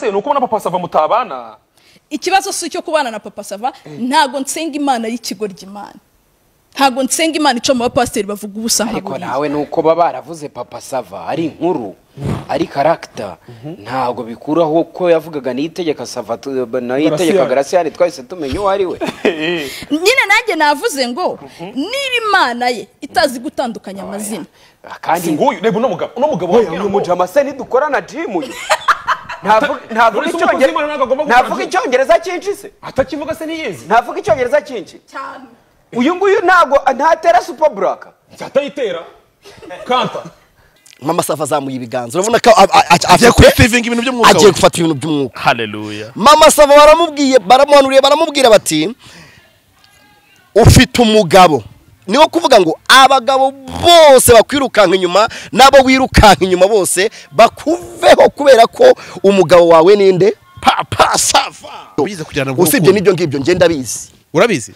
se nuko na papa Sava mutabana ikibazo si cyo kubana na papa Sava ntago nsenga imana y'ikigoryi imana ntago nsenga imana ico mu bapasteri bavuga ubusa nka ariko nawe nuko baba baravuze papa Sava ari inkuru ari character ntago bikuraho ko yavugaga nitegeka Sava nayitegeka Graciane twahise tumenye uwo ari we nyine nanjye navuze ngo niba imana ye itazi gutandukanya amazina kandi nguyu reba uno mugabo uyu mujama se nidukorana gym uyu ntavuga icyongereza cyinshi se atakivuga se niyezi ntavuga icyongereza cyinshi cyane uyu nguyu ntago ntatera super black cyatayitera kanta Mama Sava azamuye ibiganza urabona ko agiye kwifivinga ibintu by'umwuka agiye gufata ibintu by'umwuka haleluya Mama Sava baramubwira bati ufite umugabo niwo kuvuga ngo abagabo bose bakwirukanka inyuma nabo wirukanka inyuma bose bakuveho kubera ko umugabo wawe ninde papa Sava bize kujyana ngo usibye n'ibyo ngibyo ngenda bizi urabizi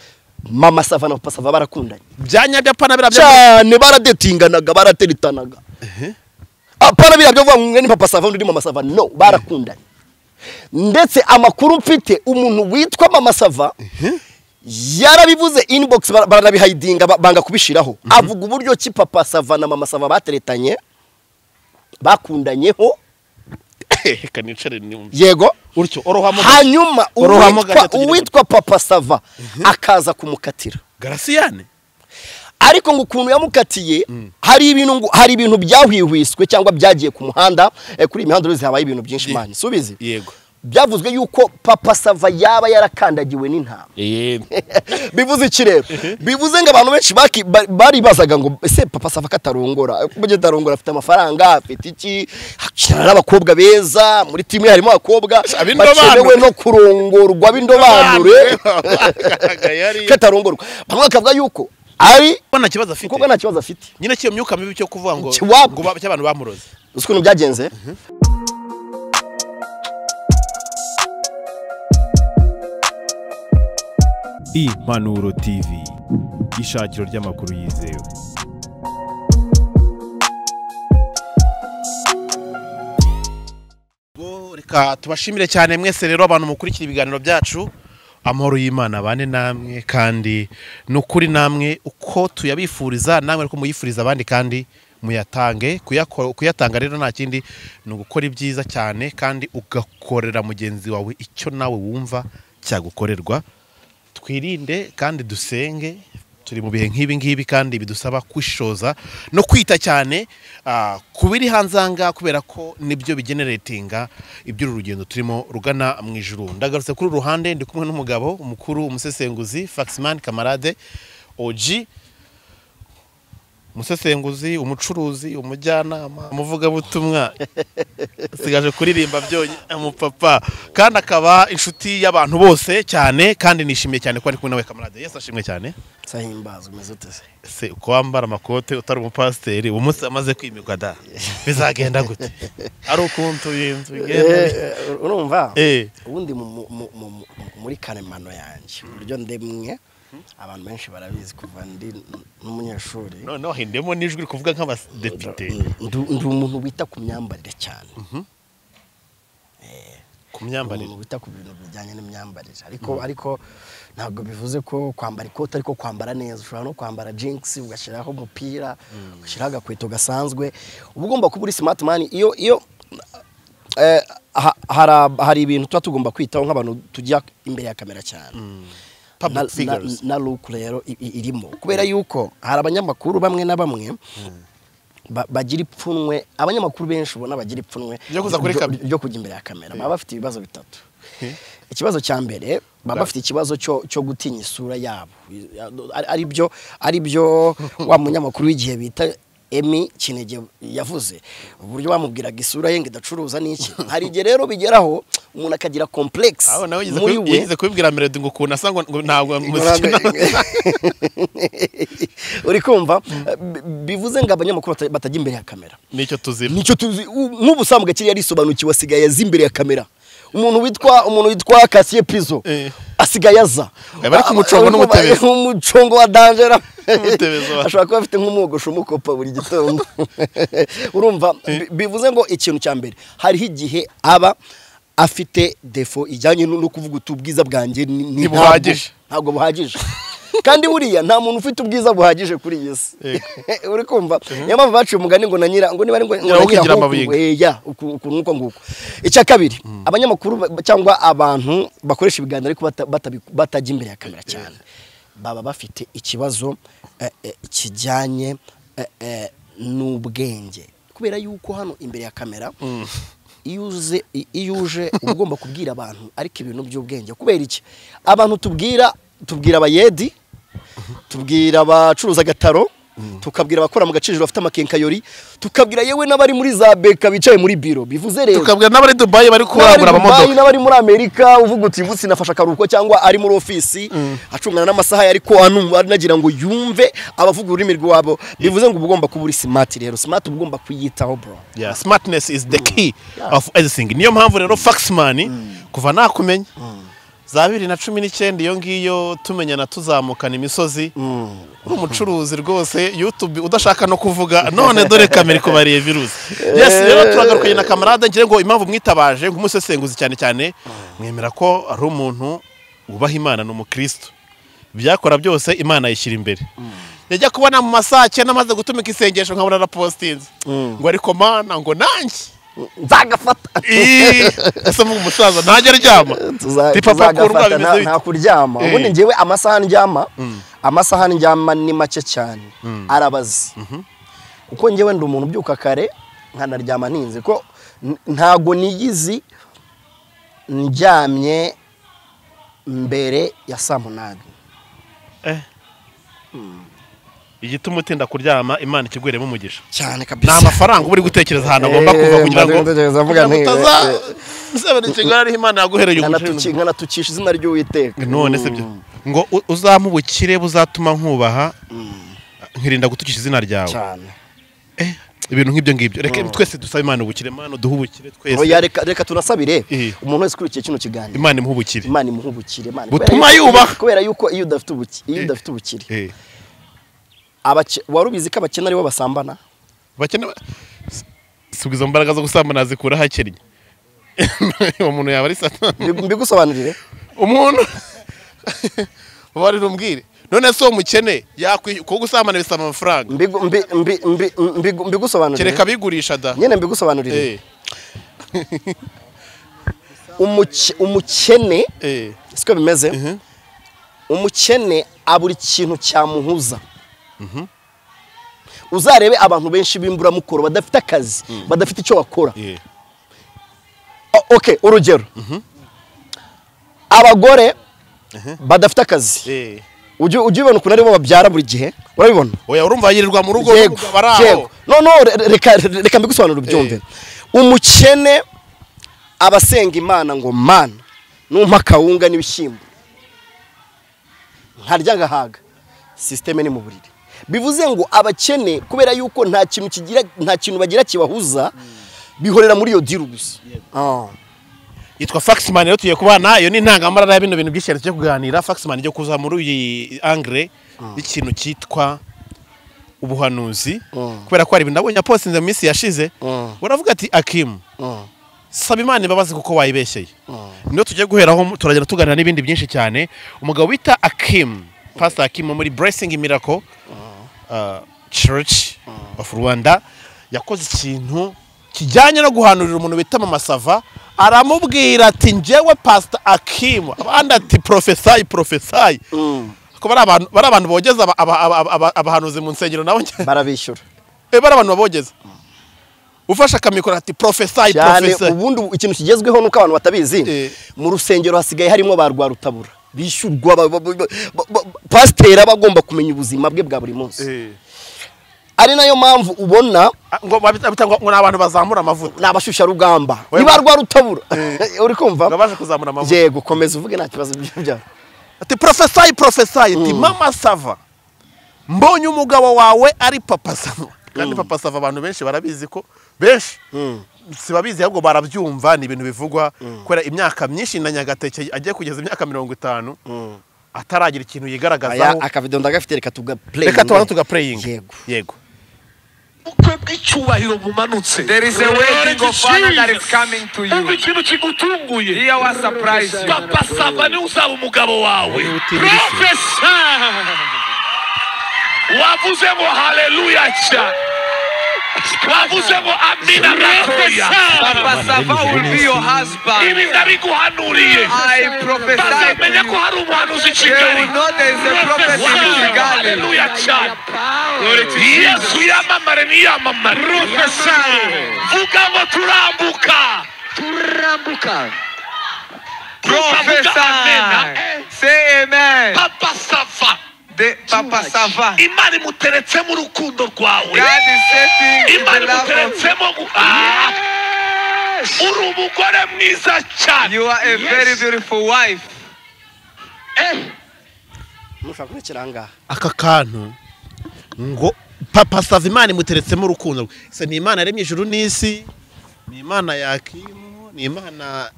Mama Sava na papa Sava barakundanye byanyabya pana bira cyane baradetinganaga barateritanaga apana bira byo vuga ngo ni papa Sava undi Mama Sava no barakundanye ndetse amakuru mfite umuntu witwa Mama Sava yarabivuze inbox baranabihidinga banga kubishiraho avuga uburyo ki papa Sava na Mama Sava bateretanye bakundanyeho kanicare nyumva yego urcyo orohamo hanyuma uwitwa papa Sava akaza kumukatira Graciane ariko ngo ukuntu yamukatiye hari ibintu byahwihwiswe cyangwa byagiye ku muhanda kuri imihanda rose habaye ibintu byinshi mani subizi yego byavuzwe yuko papa Sava yaba yarakandagiwe n'intama bivuze iki rero bivuze ngo abantu benshi bari bazaga ngo ese papa Sava katarongora buje tarongora afite amafaranga afite iki hakina n'abakobwa beza muri timu harimo abakobwa bakenewe no kurongorwa b'indobanure katarongorwa bamwe akavuga yuko ari bana kibazo afite kuko nta kibazo afite nyine cyo myuka mibi cyo kuvuga ngo cy'abantu bamuroze ukuntu byagenze Impanuro TV ishakiro ry'amakuru yizewe reka tubashimire cyane mwese rero abantu mukurikira ibiganiro byacu amahoro y'Imana bane namwe kandi nukuri namwe uko tuyabifuriza namwe ariko muyifuriza abandi kandi muyatange kuyatanga rero nta kindi no gukora ibyiza cyane kandi ugakorera mugenzi wawe icyo nawe wumva cyagukorerwa twirinde kandi dusenge turi mu bihe nk'ibi ngibi kandi bidusaba kwishoza no kwita cyane kubiri hanzanga kubera ko nibyo bigeneratinga ibyo urugendo turimo rugana mu ijuru ndagarutse kuri ruhande ndi kumwe n'umugabo umukuru umusesenguzi Faxman Kamarade OG umusesenguzi umucuruzi umujyanama umuvuga butumwa sigaje kuririmba byonye umupapa kandi akaba inshuti y'abantu bose cyane kandi nishimiye cyane ko ari kumwe nawe Kamarade Yesu ashimwe cyane sahimbazo mezute se uko wambara amakote utari umupasteri umunsi amaze kwimikwa da bizagenda gute ari ukuntu y'inzu urumva ubundi muri karemano yanjye buryo ndemwe abantu benshi barabizi kuva ndi n'umunyeshuri no hindemo nijwi kuvuga nk'abadepite ndi umuntu wita ku myambarire cyane ku myambarire wita ku bintu bijyanye n'imyambarire ariko ntabwo bivuze ko kwambara ikote ariko kwambara neza ushobora no kwambara jeans ugashyiraho umupira ugashyiraho agakweto gasanzwe uba ugomba kuba uri smart man iyo hari ibintu tuba tugomba kwitaho nk'abantu tujya imbere ya kamera cyane na look rero irimo kubera yuko hari abanyamakuru bamwe na bamwe bagira ipfunwe abanyamakuru benshi ubona bagira ipfunwe byo kujya imbere ya kamera baba bafite ibibazo bitatu ikibazo cya mbere baba bafite ikibazo cyo gutinya isura yabo ari byo wa munyamakuru w'igihe bita Emi Kinege yavuze uburyo bamubwiraga isura ye ngidacuruza niki hari igihe rero bigeraho umuntu akagira complex muri we yize kubibwira Melody ngo kuna sango ntabwo muzikina uri kumva bivuze ngo abanyamakuru batajya imbere ya kamera nicyo tuzi nk'ubusambwe kiri yari sobanukiwe asigaye azimbere ya kamera umuntu witwa Kasiye Pizo asigaye aza bari kumucongo n'umutebezo umucongo wa danger ashobora kuba afite nk'umwogosho umukopa buri gitondo urumva bivuze ngo ikintu cya mbere hariho igihe aba afite defo ijyanye no kuvuga ubwiza bwanjye Ntibuhagije. ntabwo buhagije kandi buriya nta muntu ufite ubwiza buhagije kuri iyi si uri kumva niyo mpamvu baciye umugani ngo nanyira ngo niba ari ngo ukigira amabinga ukuntu uko nguko icya kabiri abanyamakuru cyangwa abantu bakoresha ibiganiro ariko batajya imbere ya kamera cyane baba bafite ikibazo kijyanye n'ubwenge kubera yuko hano imbere ya kamera iyo uje ugomba kubwira abantu ariko ibintu by'ubwenge kubera iki abantu tubwira abayedi tubwira abacuruza agataro tukabwira abakora mu gaciro bafite amakenkayori tukabwira yewe n'abari muri za beka bicaye muri biro bivuze rero tukabwira n'abari Dubai bari kurangura amamodoka n'abari muri Amerika uvuga uti butsi nafasha akaruhuko cyangwa ari muri ofisi acungana n'amasaha ariko nagira ngo yumve abavuga ururimi rwabo bivuze ngo ugomba kuba uri smart rero smart ugomba kuyitaho bro yeah smartness is the key of everything niyo mpamvu rero Faxman kuva nakumenya za 2019 iyo ngiyo tumenyana tuzamukana imisozi umucuruzi rwose YouTube udashaka no kuvuga none dore kamera kubariye virus yes rero turagarukanye na kamarade ngire ngo impamvu mwitabaje nk'umusesenguzi cyane mwemera ko ari umuntu ubaha Imana n'umukristo byakora byose Imana yishyira imbere yajya kubona mu masake namaze gutumika isengesho nkabona na postinze ngo ariko mana ngo nanjye nzagafata ese mu musaza ntajya aryama papa kurwa bimeze nta kuryama ubundi ngewe amasaha ndyama ni make cyane arabazi kuko ngewe ndi umuntu ubyuka kare nkanaryama ntinze ko ntago niyizi ndyamye mbere ya 8:00 igituma utinda kuryama Imana ikigweremo umugisha cyane kabisa na amafaranga uri gutekereza ahantu agomba kuva kugira ngo musabane kigara Imana yaguhereye umugisha nkana tukisha izina ry'Uwiteka none se byo ngo uzamubukire buzatuma nkubaha nkirinda gutukisha izina ryawe cyane ibintu nk'ibyo ngibyo reka twese dusaba Imana ubukire Imana duhubukire twese oya reka tunasabire umuntu wese kurikiye kino kiganiro Imana imuhubukire butuma yubaha kubera yuko iyo udafite ubukire warubizi ko abakene aribo basambana bakene subiza imbaraga zo gusambana zikura hakennye umuntu yaba ari satani mbigusobanurire umuntu bari rumbwire none so umukene ko gusambana bisaba amafaranga mbigusobanurire kereka bigurisha da nyene mbigusobanurire umukene siko bimeze umukene aburi kintu cyamuhuza uzarebe abantu benshi bimbura mukoro badafite akazi badafite icyo bakora okay urugero abagore badafite akazi ujye ubona ukuntu aribo babyara buri gihe urabibona oya urumva yirirwa mu rugo baraho no reka mbigusobanura ubyumve umukene abasenga Imana ngo mana numpa kawunga n'ibishyimbo nkarya gahaga systeme ni mu buriri bivuze ngo abakene kubera yuko nta kintu bagira kibahuza bihorera muri yo diru gusa yitwa Faxman rero tugiye kubana iyo ni ntangamara ya bino bintu by'ishyari cyo kuganira Faxman cyo kuza muri iyi angle ikintu cyitwa ubuhanuzi kubera ko ari ibintu nabonye postinze mu minsi yashize uravuga ati Akim saba Imana imbabazi kuko wayibeshyeye niyo tugiye guheraho turagenda tuganira n'ibindi byinshi cyane umugabo bita Akim Pastor Akim muri Blessing Miracle Church of Rwanda yakoze ikintu kijyanye no guhanurira umuntu bita Mama Sava aramubwira ati njyewe Pastor Akim abandi ati prophesy ko bari abantu bogeza abahanuzi mu nsengero nabo barabishyura bari abantu babogeza ufasha akamikoro ati prophesy ubundi ikintu kigezweho nuko abantu batabizi mu rusengero hasigaye harimo ba Rwarutabura bishyurwa pasiteri bagomba kumenya ubuzima bwe bwa buri munsi ari nayo mpamvu ubona ngo ngo n'abantu bazamura amavuta n'abashusha rugamba niba Rwarutabura uri kumva baje kuzamura amavuta yego komeza uvuge nta kibazo by'ibyo ati prophesy ati Mama Sava mbonye umugabo wawe ari Papa Sava kandi Papa Sava abantu benshi barabizi ko benshi sibabizi ahubwo barabyumva ni ibintu bivugwa kwera imyaka myinshi na Nyagateke agiye kugeza imyaka 50 ataragira ikintu yigaragazaho aka video ndagafite reka tuga praying yego ubukwe bw'icyubahiro bumanutse. There is a wedding of honor that is coming to you. Ikintu kigutunguye. Here was surprise. Papa Sava ni uzaba umugabo wawe. Profesa. Wavuze ngo haleluya cha. Wavuze ngo amina gatoya. Papa Sava will be your husband. Ibi ndabiguhanuriye. I prophesy. Bazamenya ko hari umuhanuzi i They Kigali. will know there is a prophet in Kigali. Haleluya cha. Glory to Jesus. Yesu yamamare niyamamare. Profesa. Vuga ngo turambuka. Turambuka. Prophesy. Say amen. Papa Sava. Papa Sava. Imana imuteretsemo urukundo rwawe. God is setting in Imana the love of imuteretsemo uri umugore mwiza cyane. you are a very beautiful wife. mushaka kurekera ngaha aka kantu ngo Papa Sava Imana imuteretsemo urukundo. Se ni Imana yaremye ijuru n'isi, ni Imana yakimu, ni Imana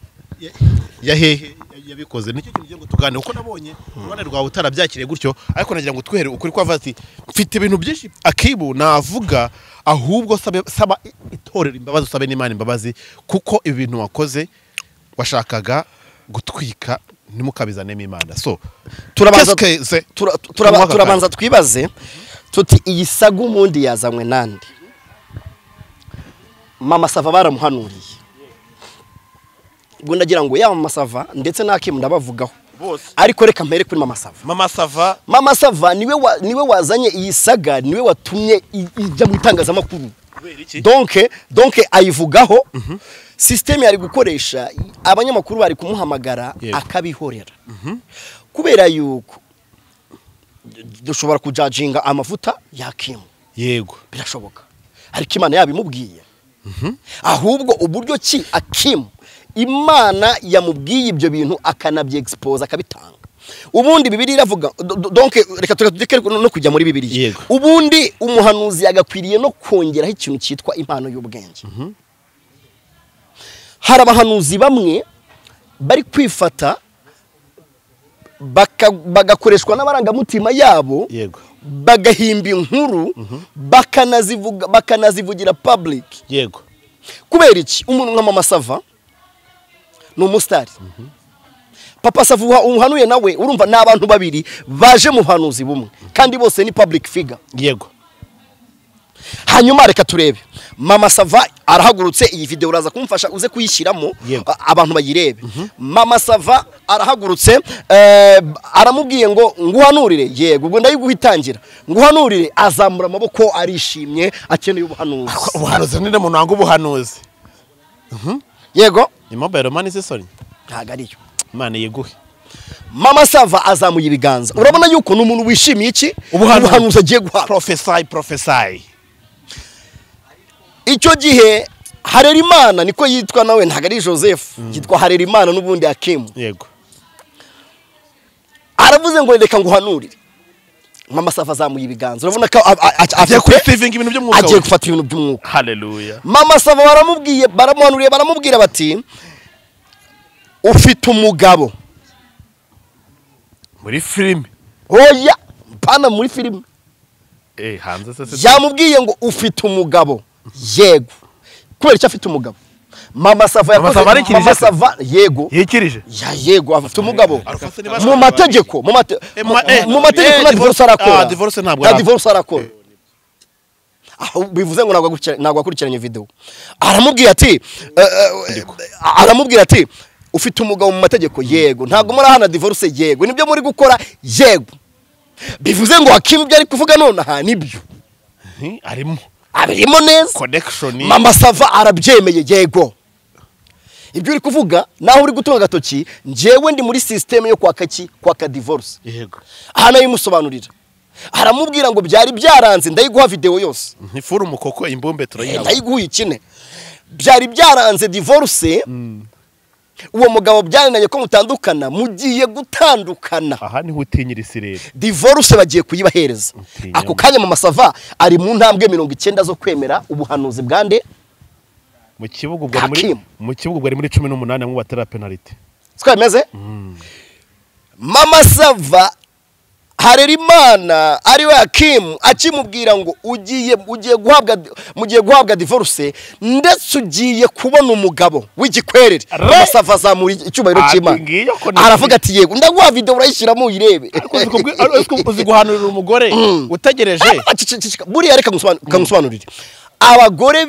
yahehe yabikoze. Nicyo kintu ngo tugane uko nabonye urwane rwawe utarabyakiriye gutyo, ariko nagira ngo twihere ukuri kwa vati mfite ibintu byinshi akibu navuga, ahubwo saba itorera imbabazi, usabe n'Imana imbabazi kuko ibintu wakoze washakaga gutwika nimukabizanemo Imana. So turabanza twibaze tuti iyi saga umundi yazanywe nande? Mama Sava baramuhanuriye, ubwo ndagira ngo ya Mama Sava ndetse n'Akim ndabavugaho bose, ariko reka mpere kuri Mama Sava. Mama Sava niwe wazanye iyi saga, niwe watumye ijya mu itangazamakuru. Donc ayivugaho system yari gukoresha, abanyamakuru bari kumuhamagara akabihorera kubera yuko dushobora kujajinga amavuta y'Akim. Yego birashoboka, ariko Imana yabimubwiye. Ahubwo uburyo ki Akim Imana yamubwiye ibyo bintu akanabye expose akabitanga. Ubundi Bibiliya iravuga, donc reka tudeke no kujya muri Bibiliya. Ubundi umuhanuzi yagakwiriye no kongeraho ikintu cyitwa impano y'ubwenge. Hari abahanuzi bamwe bari kwifata bagakoreshwa n'abarangamutima yabo, bagahimba inkuru bakanazivugira public. Yego. Kubera iki? Umuntu nka Mama Sava ni umusitari. Papa Sava uhanuye nawe urumva ni abantu babiri baje mu buhanuzi bumwe kandi bose ni public figure. Yego. Hanyuma reka turebe, Mama Sava arahagurutse, iyi video uraza kumfasha uze kuyishyiramo abantu bayirebe. Mama Sava arahagurutse, aramubwiye ngo nguhanurire. Yego, ubwo ndayiguhitangira nguhanurire, azamura amaboko arishimye akeneye ubuhanuzi. Ubuhanuzi ninde muntu wanga ubuhanuzi? Yego, ni mobile money se sorry, ntago ariyo. Imana yeguhe. Mama Sava azamuye ibiganza, urabona yuko ni umuntu wishimiye iki ubuhanuzi agiye guha. Prophesy. Icyo gihe Harerimana niko yitwa nawe, ntago ari Joseph, yitwa Harerimana n'ubundi Akim. Yego. Aravuze ngo reka nguhanurire. Mama Sava azamuye ibiganza, urabona ko agiye kureceiving ibintu by'umwuka, agiye gufata ibintu by'umwuka. Hallelujah. Mama Sava baramuhanuriye, baramubwira bati ufite umugabo muri film. Oya, pana muri film. Hanze se yamubwiye ngo ufite umugabo. Yego. Kubera icyo afite umugabo? Mama Sava yakoze. Mama Sava yego. Yikirije. Yego, afite umugabo. Mu mategeko, mu mategeko na divorce arakora. Divorce ntabwo. Divorce arakora. Bivuze ngo ntabwo akurikiranye video. Aramubwira ati ufite umugabo mu mategeko. Yego. Ntabwo muri hana divorce. Yego. Nibyo muri gukora. Yego. Bivuze ngo Akim byari kuvuga none aha nibyo. Abirimo neza. Connection. Mama Sava arabyemeye. Yego. Ibyo uri kuvuga naho uri gutunga gatoki, njewe ndi muri system yo kwaka divorce. Yego. Hana yimusobanurira. Aramubwira ngo byari byaranze, ndayiguha video yose. Ntifura umukoko imbombe turayina. Ndayiguha ikine. Byari byaranze divorce. Uwo mugabo byarananye ko mutandukana, mugiye gutandukana. Aha ni hutinyira isirere. Divorce bagiye kuyibahereza. Ako kanya Mama Sava ari mu ntambwe 90 zo kwemera ubuhanuzi bwande. Mu kibugu bwari muri 18 mu batera penalty. Siko bimeze? Mama Sava Harerimana ari we Hakim akimubwira ngo mugiye guhabwa divorce ndetse ugiye kubona umugabo w'igikwerere Amasava zamuri icyubahiro cy'Imana aravuga ati yego ndaguha video urayishiramo uyirebe uzi guhanurira umugore utegereje buriya reka ngusobanurire abagore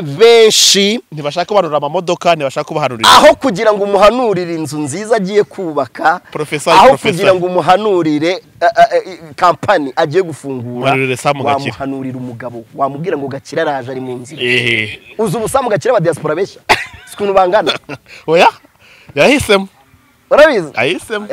benshi ntibashaka kubanurira amamodoka ntibashaka kubahanurira aho kugira ngo umuhanurire inzu nziza agiye kubaka aho kugira ngo umuhanurire kampani agiye gufungura wamuhanurira umugabo wamubwira ngo Gakira araje ari mu nzira uzi ubusamu Gakira aba diaspora besha sikuntu bangana oya yahisemo urabizi ahisemo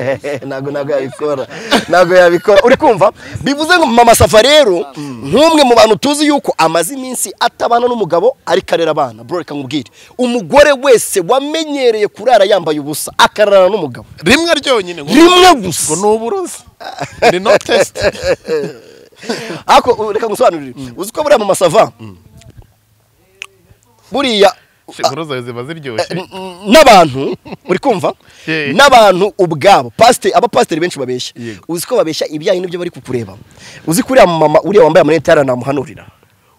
nago yabikora uri kumva bivuze ngo mama Safa rero nk'umwe mu bantu tuzi yuko amazi iminsi atabana n'umugabo ari karera abana bro reka nkubwire umugore wese wamenyereye kurara yambaye ubusa akararana n'umugabo rimwe ryonyine rimwe gusa ngo nuburozi ni no test ako reka ngusobanurire uzi ko buriya mama Safa buriya Shikuruza ziba ziryoshye n'abantu uri kumva n'abantu ubwabo abapasiteri benshi babeshya uzi ko babeshya ibyayi nibyo bari kukureba uzi kuriya mama uriya wambaye amanete yaranamuhanurira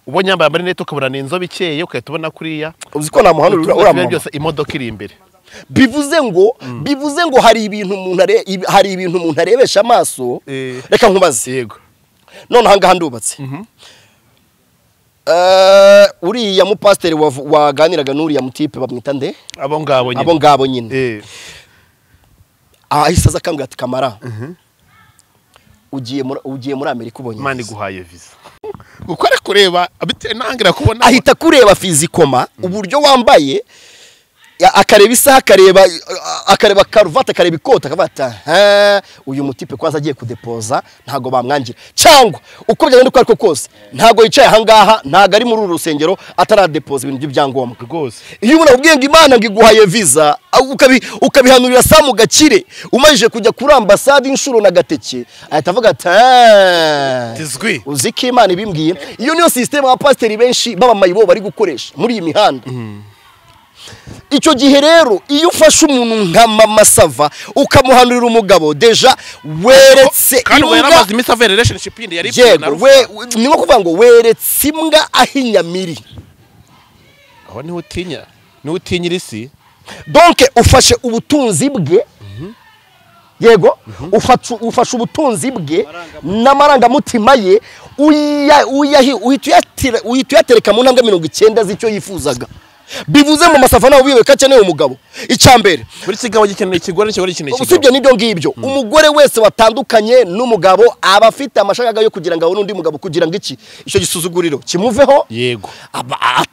ubonye yambaye amanete ukabura n'inzobe ikeye ukahita ubona kuriya uzi ko namuhanurira uriya mama byose imodoka iri imbere bivuze ngo hari ibintu umuntu arebesha amaso reka nkubaze yego none ahangaha ndubatse uriya mupasiteri waganiraga n'uriya mutipe bamwita nde abo ngabo nyine ahise aza akambwira ati Kamara ugiye muri Amerika ubonye Imana iguhaye visa gukora kureba nangira kubona ahita kureba fizikoma uburyo wambaye akareba isaha akareba karuvati akareba ikoti akavata uyu mutipe kwanza agiye kudepoza ntago bamwangira cyangwa uko byagenda uko ariko kose ntago yicaye ahangaha ntago ari muri uru rusengero ataradepoza ibintu by'ibyangombwa rwose iyo umuntu abwiye ngo Imana ngo iguhaye visa ukabihanurira Samu Gakire umajije kujya kuri ambasade inshuro na Gateke ahita avuga ati uzi ko Imana ibimbwiye iyo niyo system abapasiteri benshi b'abamayibo bari gukoresha muri iyi mihanda icyo gihe rero iyo ufashe umuntu nka mama Sava ukamuhanurira umugabo deja weretse imbwa yaramaze iminsi ava relationship yindi yari ni nko kuvuga ngo weretse imbwa ahinyamiri aho niho utinya isi donc ufashe ubutunzi bwe yego ufashe ubutunzi bwe n'amarangamutima ye uhita uyatereka mu ntambwe 90 z'icyo yifuzaga bivuze mu Masafa nawe wiwe kakeneye umugabo icyambere buri kigabo gikeneye ikigore n'ikigore gikeneye ikigabo usibye nibyo ngibyo umugore wese watandukanye n'umugabo aba afite amashagaga yo kugira ngo abone undi mugabo kugira ngo iki icyo gisuzuguriro kimuveho yego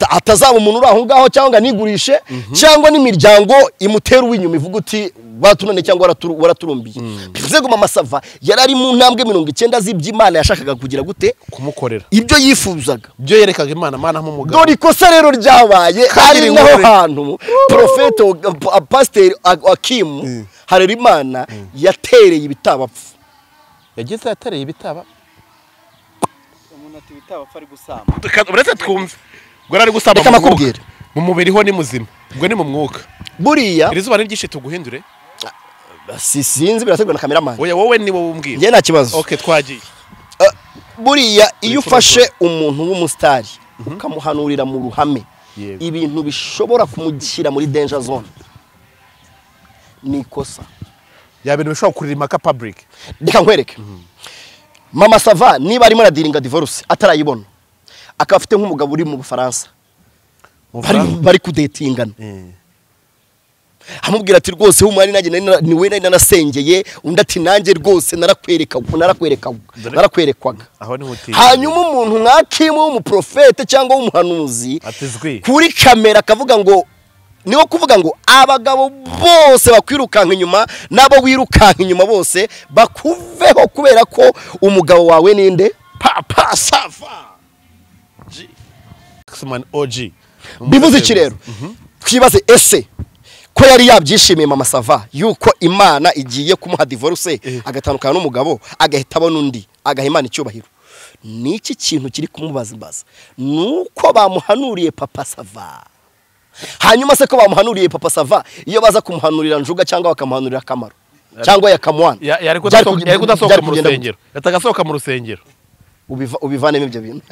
atazaba umuntu uri aho ngaho cyangwa nigurishe cyangwa n'imiryango imutera uwinyuma ivuga uti watunane cyangwa waraturumbiye bivuze ngo mama Sava yarari mu ntambwe 90 z'iby'Imana yashakaga kugira gute kumukorera ibyo yifuzaga byo yerekaga Imana nk'umugabo dore ikosa rero ryabaye ari naho hantu profete pastor Hakim Harerimana yatereye ibitabapfu yagize yatereye ibitaba umuntu ati ibitabapfu ari gusamba uretse twumve ngo ari gusamba mu mubiri ho ni muzima ubwo ni mu mwuka buriya irizuba ni byinshi tuguhindure sinzi birategwa na cameraman oya wowe ni wowe umbwira nge nta kibazo okay twagiye buriya iyo ufashe umuntu w'umustari ukamuhanurira mu ruhame ibintu bishobora kumushyira muri danger zone nikosa ya bintu bishobora kuririma ka public reka nkwereke mama Sava niba arimo aradiringa divorce atarayibona akafite nk'umugabo uri mu Bufaransa bari kudetingana amubwira ati rwose umwari nanjye ni we nari nasengeye undi ati nanjye rwose narakwerekwaga hanyuma umuntu nk'Hakim w'umuprofete cyangwa w'umuhanuzi kuri kamera akavuga ngo niwo kuvuga ngo abagabo bose bakwirukanka inyuma nabo wirukanka inyuma bose bakuveho kubera ko umugabo wawe ninde Papa Sava OG bivuze iki rero twibaze ese ko yari yabyishimiye mama Sava yuko Imana igiye kumuha divorce agatandukana n'umugabo agahita abona undi agaha Imana icyubahiro niki kintu kiri kumubaza nuko bamuhanuriye Papa Sava hanyuma se ko bamuhanuriye Papa Sava iyo baza kumuhanurira Njuga cyangwa bakamuhanurira Kamaro cyangwa ya Kamwana yari kudasohoka mu rusengero yatagasohoka mu rusengero ubivanemo ibyo bintu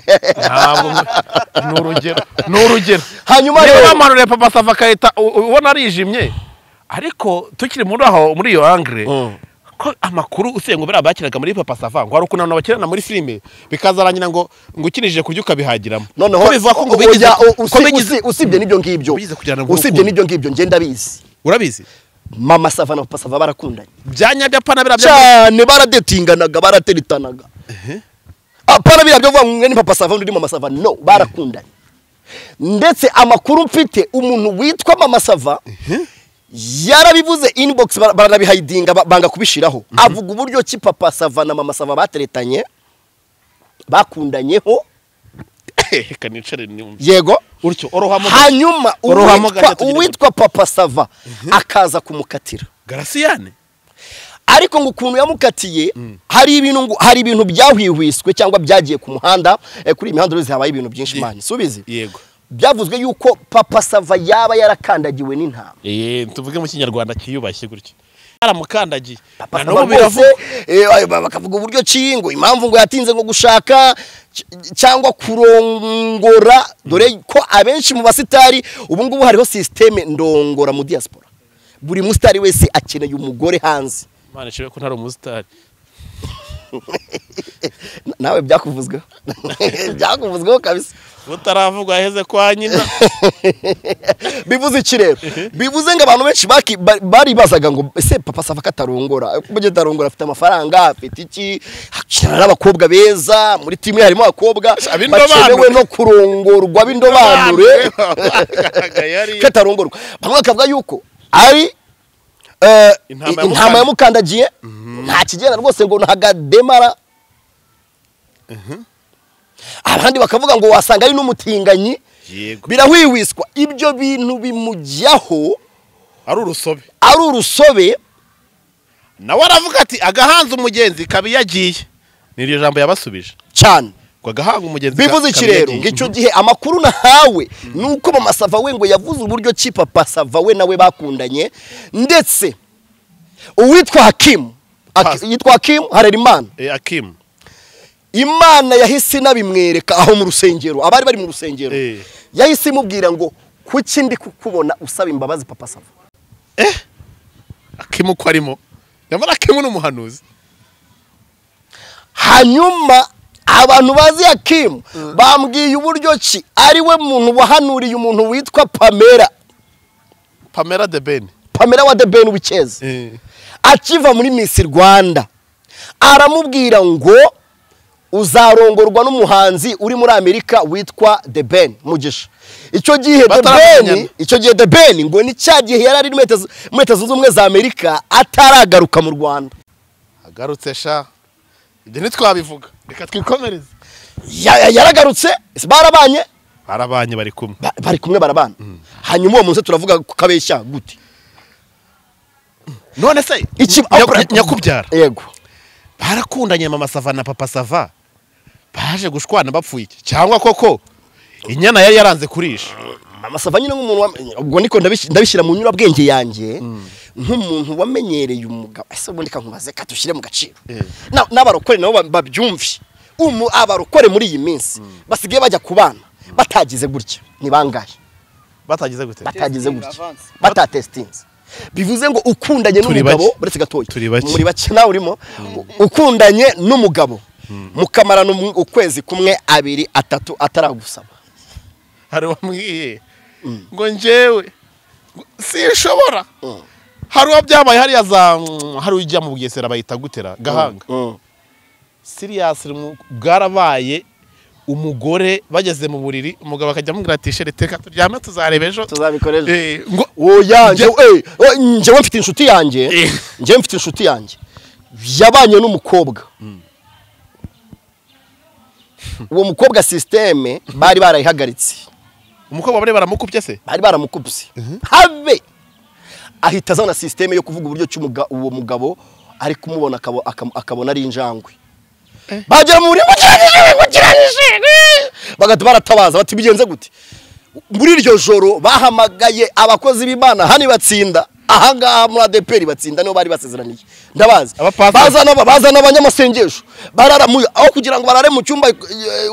ni urugero hanyuma rero bamanuriye Papa Sava akahita ubona arijimye ariko tukiri muri iyo angre ko amakuru usengo bera bakiraga muri Papa Sava ngo hari ukuntu abantu bakirana muri filime bikazarangira ngo ukinije kurya ukabihagiramo noneho bivuga ko ngo usibye n'ibyo ngibyo usibye n'ibyo ngibyo ngenda bizi urabizi Mama Sava na Papa Sava barakundanye byanyabya pana bira cyane baradetinganaga barateritanaga apana bira byo vuga ngo ni Papa Sava ndi Mama Sava no barakundanye ndetse amakuru mfite umuntu witwa Mama Sava yarabivuze inbox barabihidinga banga kubishiraho avuga uburyo ki Papa Sava na Mama Sava bateretanye bakundanyeho kanicare ni yego urcyo orohamo hanyuma uwitwa Papa Sava akaza kumukatira Garasiyane ariko ngo ukuntu yamukatiye hari ibintu byahwihwiswe cyangwa byagiye ku muhanda kuri imihanda ruzi habaye ibintu byinshi mani subizi yego byavuzwe yuko Papa Sava yaba yarakandagiwe n'intama tuvuge mu kinyarwanda kiyubashye gutyo aramukandagiye no bakavuga uburyo cingo impamvu ngo yatinze ngo gushaka cyangwa kurongora dore ko abenshi mu basitari ubu ngubu hariho systeme ndongora mu diaspora buri musitari wese akeneye umugore hanze Mana cyo ko ntari umusitari nawe byakuvuzweho kabisa utaravugwa heze kwa nyina bivuze iki rero bivuze ngo abantu benshi bari bazaga ngo ese Papa Sava katarongora buje tarongora afite amafaranga afite iki akina n'abakobwa beza muri timu harimo abakobwa bakenewe no kurongorwa b'indobanure katarongorwa bamwe akavuga yuko ari intama yamukandagiye nta kigenda rwose ngo ntagademara abandi bakavuga ngo wasanga ari n'umutinganyi birahwiwiswa ibyo bintu bimujyaho ari urusobe nawe aravuga ati agahanze umugenzi kabi yagiye niryo jambo yabasubije cyane kwa gahanga umugenzi bivuze iki rero ngicyo gihe amakuru nahawe nuko Mama Sava we ngo yavuze uburyo ki Papa Sava we nawe bakundanye ndetse uwitwa Hakim yitwa Hakim Harerimana Hakim Imana yahise nabimwereka aho mu rusengero abari bari mu rusengero yahise imubwira ngo kuki ndi kukubona usaba imbabazi Papa Sava Hakim ko arimo yamara Hakim n'umuhanuzi hanyuma abantu bazi Hakim bambwiye uburyo ki ari we muntu wahanuriye umuntu witwa Pamela de Ben Pamela wa de Ben ubikeze akiva muri Miss Rwanda aramubwira ngo uzarongorwa n'umuhanzi uri muri Amerika witwa The Ben Mugisha icyo gihe The Ben ngo ni cyagihe yarari Leta Zunze Ubumwe za Amerika ataragaruka mu Rwanda agarutse sha ibyo ntitwabivuga reka twikomereze yaragarutse barabanye bari kumwe barabana hanyuma uwo munsi turavuga kabeshya gute none se nyakubyara yego barakundanye Mama Sava na Papa Sava baje gushwana bapfuye cyangwa koko inyana yari yaranze kurisha Mama Sava nyine nk'umuntu ubwo niko ndabishyira mu nyura bwenge yanjye nk'umuntu wamenyereye umugabo ese ubundi kankubaze katushyire mu gaciro n'abarokore nabo babyumvi abarokore muri iyi minsi basigaye bajya kubana batagize gutya ni bangahe batagize gute batatestinze bivuze ngo ukundanye n'umugabo buretse gatoya muri bake nawe urimo ukundanye n'umugabo mukamarana ukwezi kumwe 2 3 ataragusaba hari wambwiye ngo njyewe sinshobora hari wabyabaye hari ujya mu Bugesera bayita gutera gahanga serious bwarabaye umugore bageze mu buriri umugabo akajya amubwira ati sherete turyame tuzareba ejo tuzabikoreje njyewe mfite inshuti yanjye yabanye n'umukobwa uwo mukobwa systeme bari barayihagaritse umukobwa bari baramukubye se bari baramukubye habe ahita azana systeme yo kuvuga uburyo uwo mugabo ari kumubona akabona ari injangwe bagera muri bagati baratabaza bati bigenze gute muri iryo joro bahamagaye abakozi b'Imana hani batsinda ahangaha muri ADPR batsinda nibo bari basezeraniye ndabazi Abapasiteri. bazana abanyamasengesho bararamuye aho kugira ngo barare mu cyumba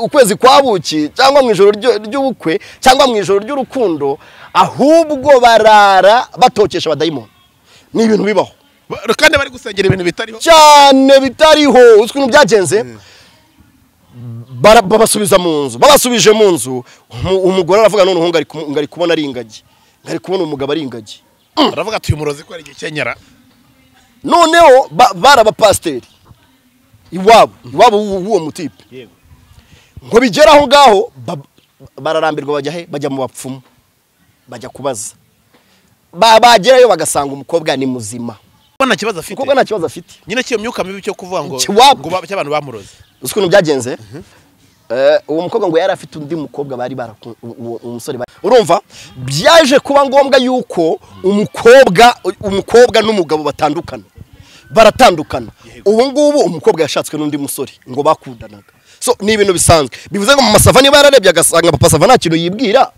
ukwezi kwabuki cyangwa mu ijoro ry'ubukwe cyangwa mu ijoro ry'urukundo ahubwo barara batokesha abadayimoni ni ibintu bibaho kandi bari gusengera ibintu bitariho cyane bitariho uzi ukuntu byagenze babasubiza mu nzu babasubije mu nzu umugore aravuga none ngari kubona ari ingagi ngari kubona umugabo ari ingagi aravuga ati uyu murozi ko ari igikenyera noneho barabapasiteri iwabo w'uwo mutipe yego ngo bigera aho ngaho bararambirwa bajya he bajya mu bapfumu bajya kubaza bagerayo bagasanga umukobwa ni muzima nta kibazo afite umukobwa nta kibazo afite nyine cyo myuka mibi cyo kuvuga ngo cy'abantu bamuroze uzi ukuntu byagenze uwo mukobwa ngo yari afite undi mukobwa bari umusore urumva byaje kuba ngombwa yuko umukobwa n'umugabo baratandukana ubu ngubu umukobwa yashatswe n'undi musore ngo bakundanaga so ni ibintu bisanzwe bivuze ngo Mama Sava niba yararebye agasanga Papa Sava nta kintu yibwira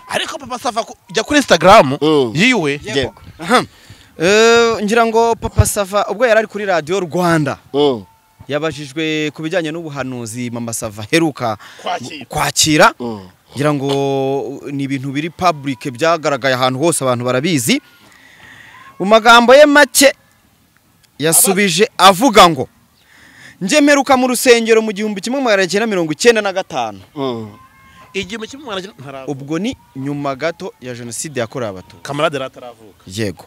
ariko Papa Sava jya kuri Instagram yiwe ngira ngo Papa Sava ubwo yari ari kuri Radio Rwanda yabajijwe ku bijyanye n'ubuhanuzi Mama Sava heruka kwakira ngira ngo ni ibintu biri public byagaragaye ahantu hose abantu barabizi mu magambo ye make yasubije avuga ngo nje mperuka mu rusengero mu 1995 ubwo ni nyuma gato ya jenoside yakorewe abatutsi kamarade rataravuka yego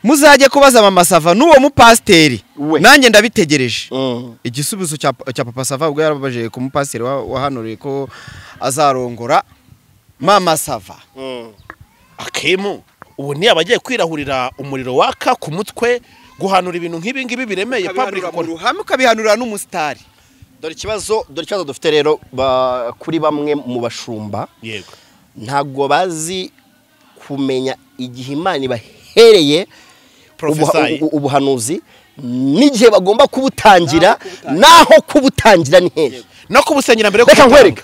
muzajye kubaza Mama Sava n'uwo mupasiteri nanjye ndabitegereje igisubizo cya Papa Sava ubwo yarababaje ku mupasiteri wahanuriye ko azarongora Mama Sava akemu ubu ni abagiye kwirahurira umuriro waka ku mutwe guhanura ibintu nk'ibi ngibi biremeye public ukabihanurira n'umusitari dore ikibazo dufite rero kuri bamwe mu bashumba yego ntago bazi kumenya igihe Imana ibahereye ubuhanuzi n'igihe bagomba kubutangira naho kubutangira ni hehe no kubusengera mbere reka nkwereka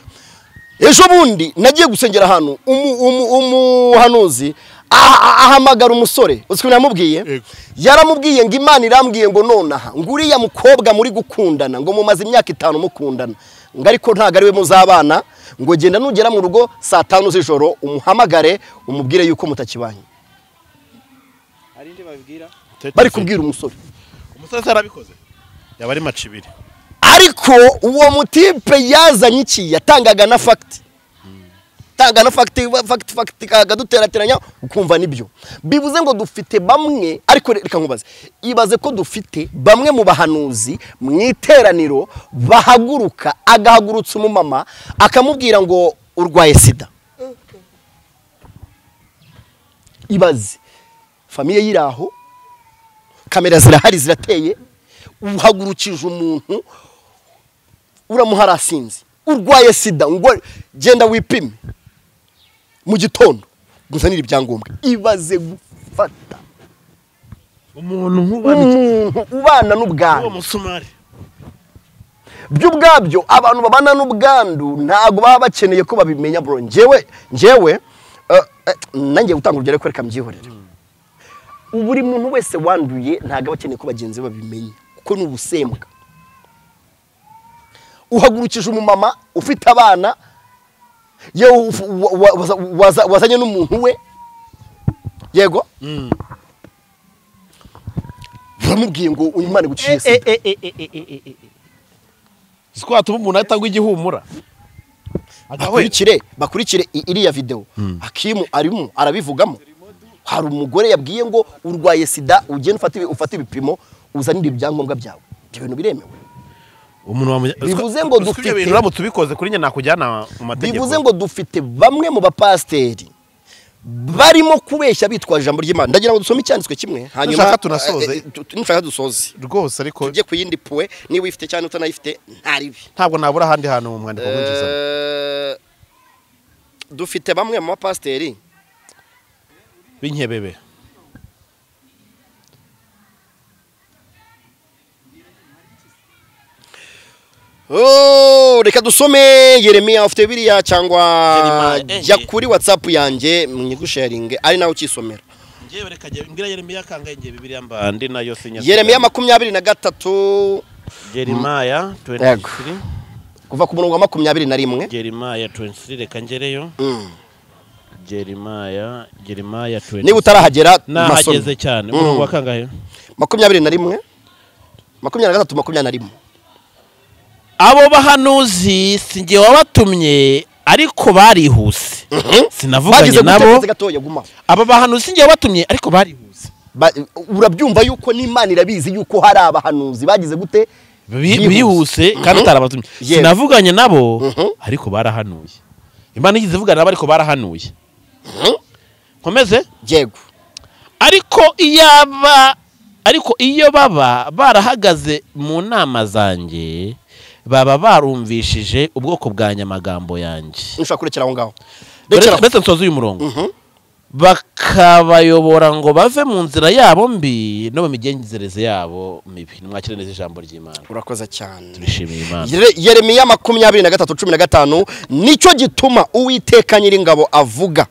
ejo bundi nagiye gusengera ahantu umuhanuzi ahamagara umusore uzi namubwiye yaramubwiye ngo Imana irambwiye ngo nonaha nguriya mukobwa muri gukundana ngo mumaze imyaka 5 mukundana ngo ariko ntago ari we muzabana ngo genda nugera mu rugo saa 5 z'ijoro umuhamagare umubwire yuko mutakibanye arinde babwira bari kubwira umusore arabikoze yaba ari macibiri ariko uwo mutipe yazanye iki yatangaga na fact tanga na fact kagaduterateranya ukumva nibyo bivuze ngo dufite bamwe ariko reka nkubaze ibaze ko dufite bamwe mu bahanuzi mu iteraniro bahaguruka agahagurutsa umumama akamubwira ngo urwaye sida ibaze famiye yiraho kamera zirahari zirateye uhagurukije umuntu uramuharasinze urwaye sida ngo genda wipime mu gitondo guzanira ibyangombwa ibaze gufata umuntu ubana n'ubwandu umusumari by'ubwabyo abantu babana n'ubwandu ntago baba bakeneye ko babimenya bro njyewe nanjye gutanga urugero ko reka mbyihorere buri muntu wese wanduye ntago bakeneye ko bagenzi babimenya kuko ni ubusembwa uhagurukije umumama ufite abana yewe wazanye n'umuntu we yego baramubwiye ngo uyu mwana guciye sida squat umuntu ahita igihumura bakurikire iriya video Hakimu arimo arabivugamo hari umugore yabwiye ngo urwaye sida ugenda ufata ibipimo uzanira ibyangombwa byawe ibyo bintu biremewe bivuze ngo dufite ibintu uramutse ubikoze kuri njye nakujyana mu mategeko bivuze ngo dufite bamwe mu bapasiteri barimo kubeshya bitwaje ijambo ry'Imana ndagira ngo dusome icyanditswe kimwe hanyuma tunasoze nshaka dusoze rwose ariko tujye ku yindi puwe niba uyifite cyane utanayifite ntaribi ntabwo nabura ahandi hantu mu mwandiko winjiza dufite bamwe mu bapasiteri b'inkebebe reka dusome Yeremiya ufite biriya cyangwa jya kuri WhatsApp yanjye mwigusharinge ari nawe ukisomera ngewe reka ngira Yeremiya kangahe ngiye Bibiliya mbandi nayo sinya Yeremiya 23 Jeremiah 23 kuva ku murongo wa 21 Jeremiah 23 reka ngereyo Jeremiah 23 niba utarahagera nahageze cyane umurongo wa kangahe 21 23 abo bahanuzi singe wabatumye ariko barihuse sinavuganye nabo aba bahanuzi singe wabatumye ariko barihuse urabyumva yuko n'Imana irabizi yuko hari abahanuzi bagize gute bihuse kandi utarabatumye sinavuganye nabo ariko barahanuye Imana igize vugana nabo ariko barahanuye komeze yego ariko iyo baba barahagaze mu nama zanjye baba barumvishije ubwoko bwa nyamagambo yanjye nshaka kurekera aho ngaho bese nsoza uyu murongo bakabayobora ngo bave mu nzira yabo mbi no mu migenzereze yabo mibi nimwakire neza ijambo ry'Imana urakoze cyane turishimiye Imana Yeremiya 23:15 nicyo gituma Uwiteka Nyiringabo avuga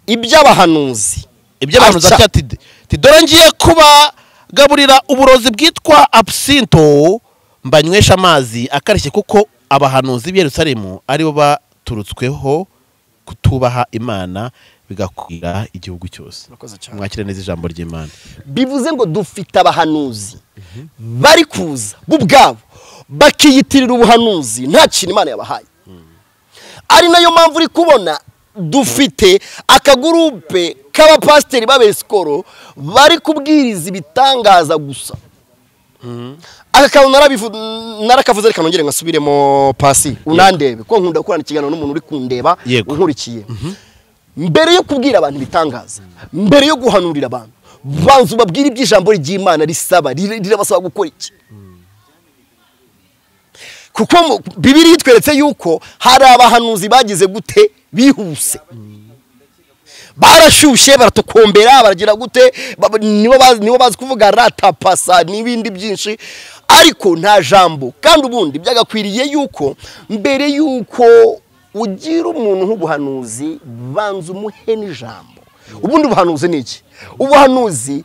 iby'abahanuzi ati dore ngiye kubagaburira uburozi bwitwa absinto mbanywesha amazi akarishye kuko abahanuzi b'i Yerusalemu aribo baturutsweho kutubaha Imana bigakwira igihugu cyose mwakire neza ijambo ry'Imana bivuze ngo dufite abahanuzi bari kuza bubwabo bakiyitirira ubuhanuzi nta kintu Imana yabahaye ari nayo mpamvu uri kubona dufite akagurupe k'abapasiteri b'abesikoro bari kubwiriza ibitangaza gusa akakabona narakavuze reka nongere ngasubiremo pasi unandebe ko nkunda gukorana ikiganiro n'umuntu uri kundeba unkurikiye mbere yo kubwira abantu ibitangaza mbere yo guhanurira abantu banzu babwira iby'ijambo ry'Imana risaba rirabasaba gukora iki kuko Bibiliya itweretse yuko hari abahanuzi bagize gute bihuse barashyushye baratukombera baragira gute nibo bazi kuvuga ratapasa n'ibindi byinshi ariko nta jambo kandi ubundi byagakwiriye yuko mbere yuko ugira umuntu nk'ubuhanuzi banza umuhe n'ijambo ubundi ubuhanuzi ni iki ubuhanuzi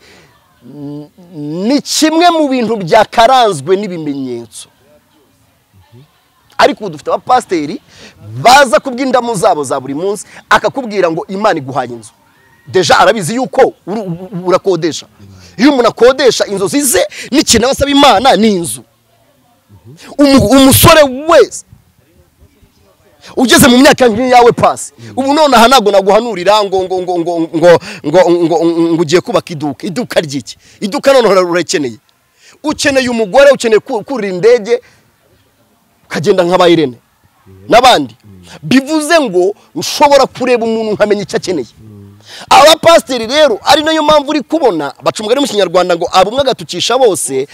ni kimwe mu bintu byakaranzwe n'ibimenyetso ariko dufite abapasiteri baza kubw'indamu zabo za buri munsi akakubwira ngo Imana iguhaye inzu deja arabizi yuko urakodesha iyo umuntu akodesha inzozi ze n'ikintu abasaba Imana ni inzu umusore wese ugeze mu myaka yawe pasi ubu none aha ntabwo naguhanurira ngo ugiye kubaka iduka ry'iki iduka none urakeneye ukeneye umugore ukeneye kurira indege ukagenda nk'abayirene n'abandi bivuze ngo ushobora kureba umuntu nkamenya icyo akeneye abapasiteri rero ari nayo mpamvu uri kubona bacumugari mu Kinyarwanda ngo abumwe agatukisha bose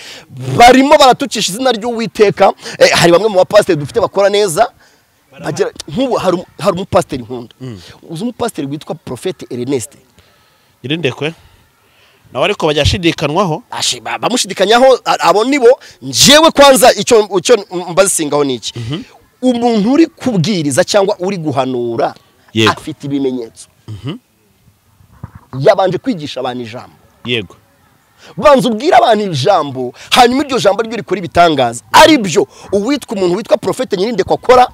barimo baratukisha izina ry'Uwiteka hari bamwe mu bapasiteri dufite bakora neza nk'ubu hari umupasiteri nkunda uzi umupasiteri witwa Prophète Ernest Irindekwe nawe ariko bajyashidikanwaho bamushidikanyaho abo nibo njewe kwanza icyo mbazisingaho niki umuntu uri kubwiriza cyangwa uri guhanura afite ibimenyetso yabanje kwigisha abantu ijambo yego banza ubwira abantu ijambo hanyuma iryo jambo ryo rikora ibitangaza ari byo uwitwa umuntu witwa Prophète Nyirindekwe akora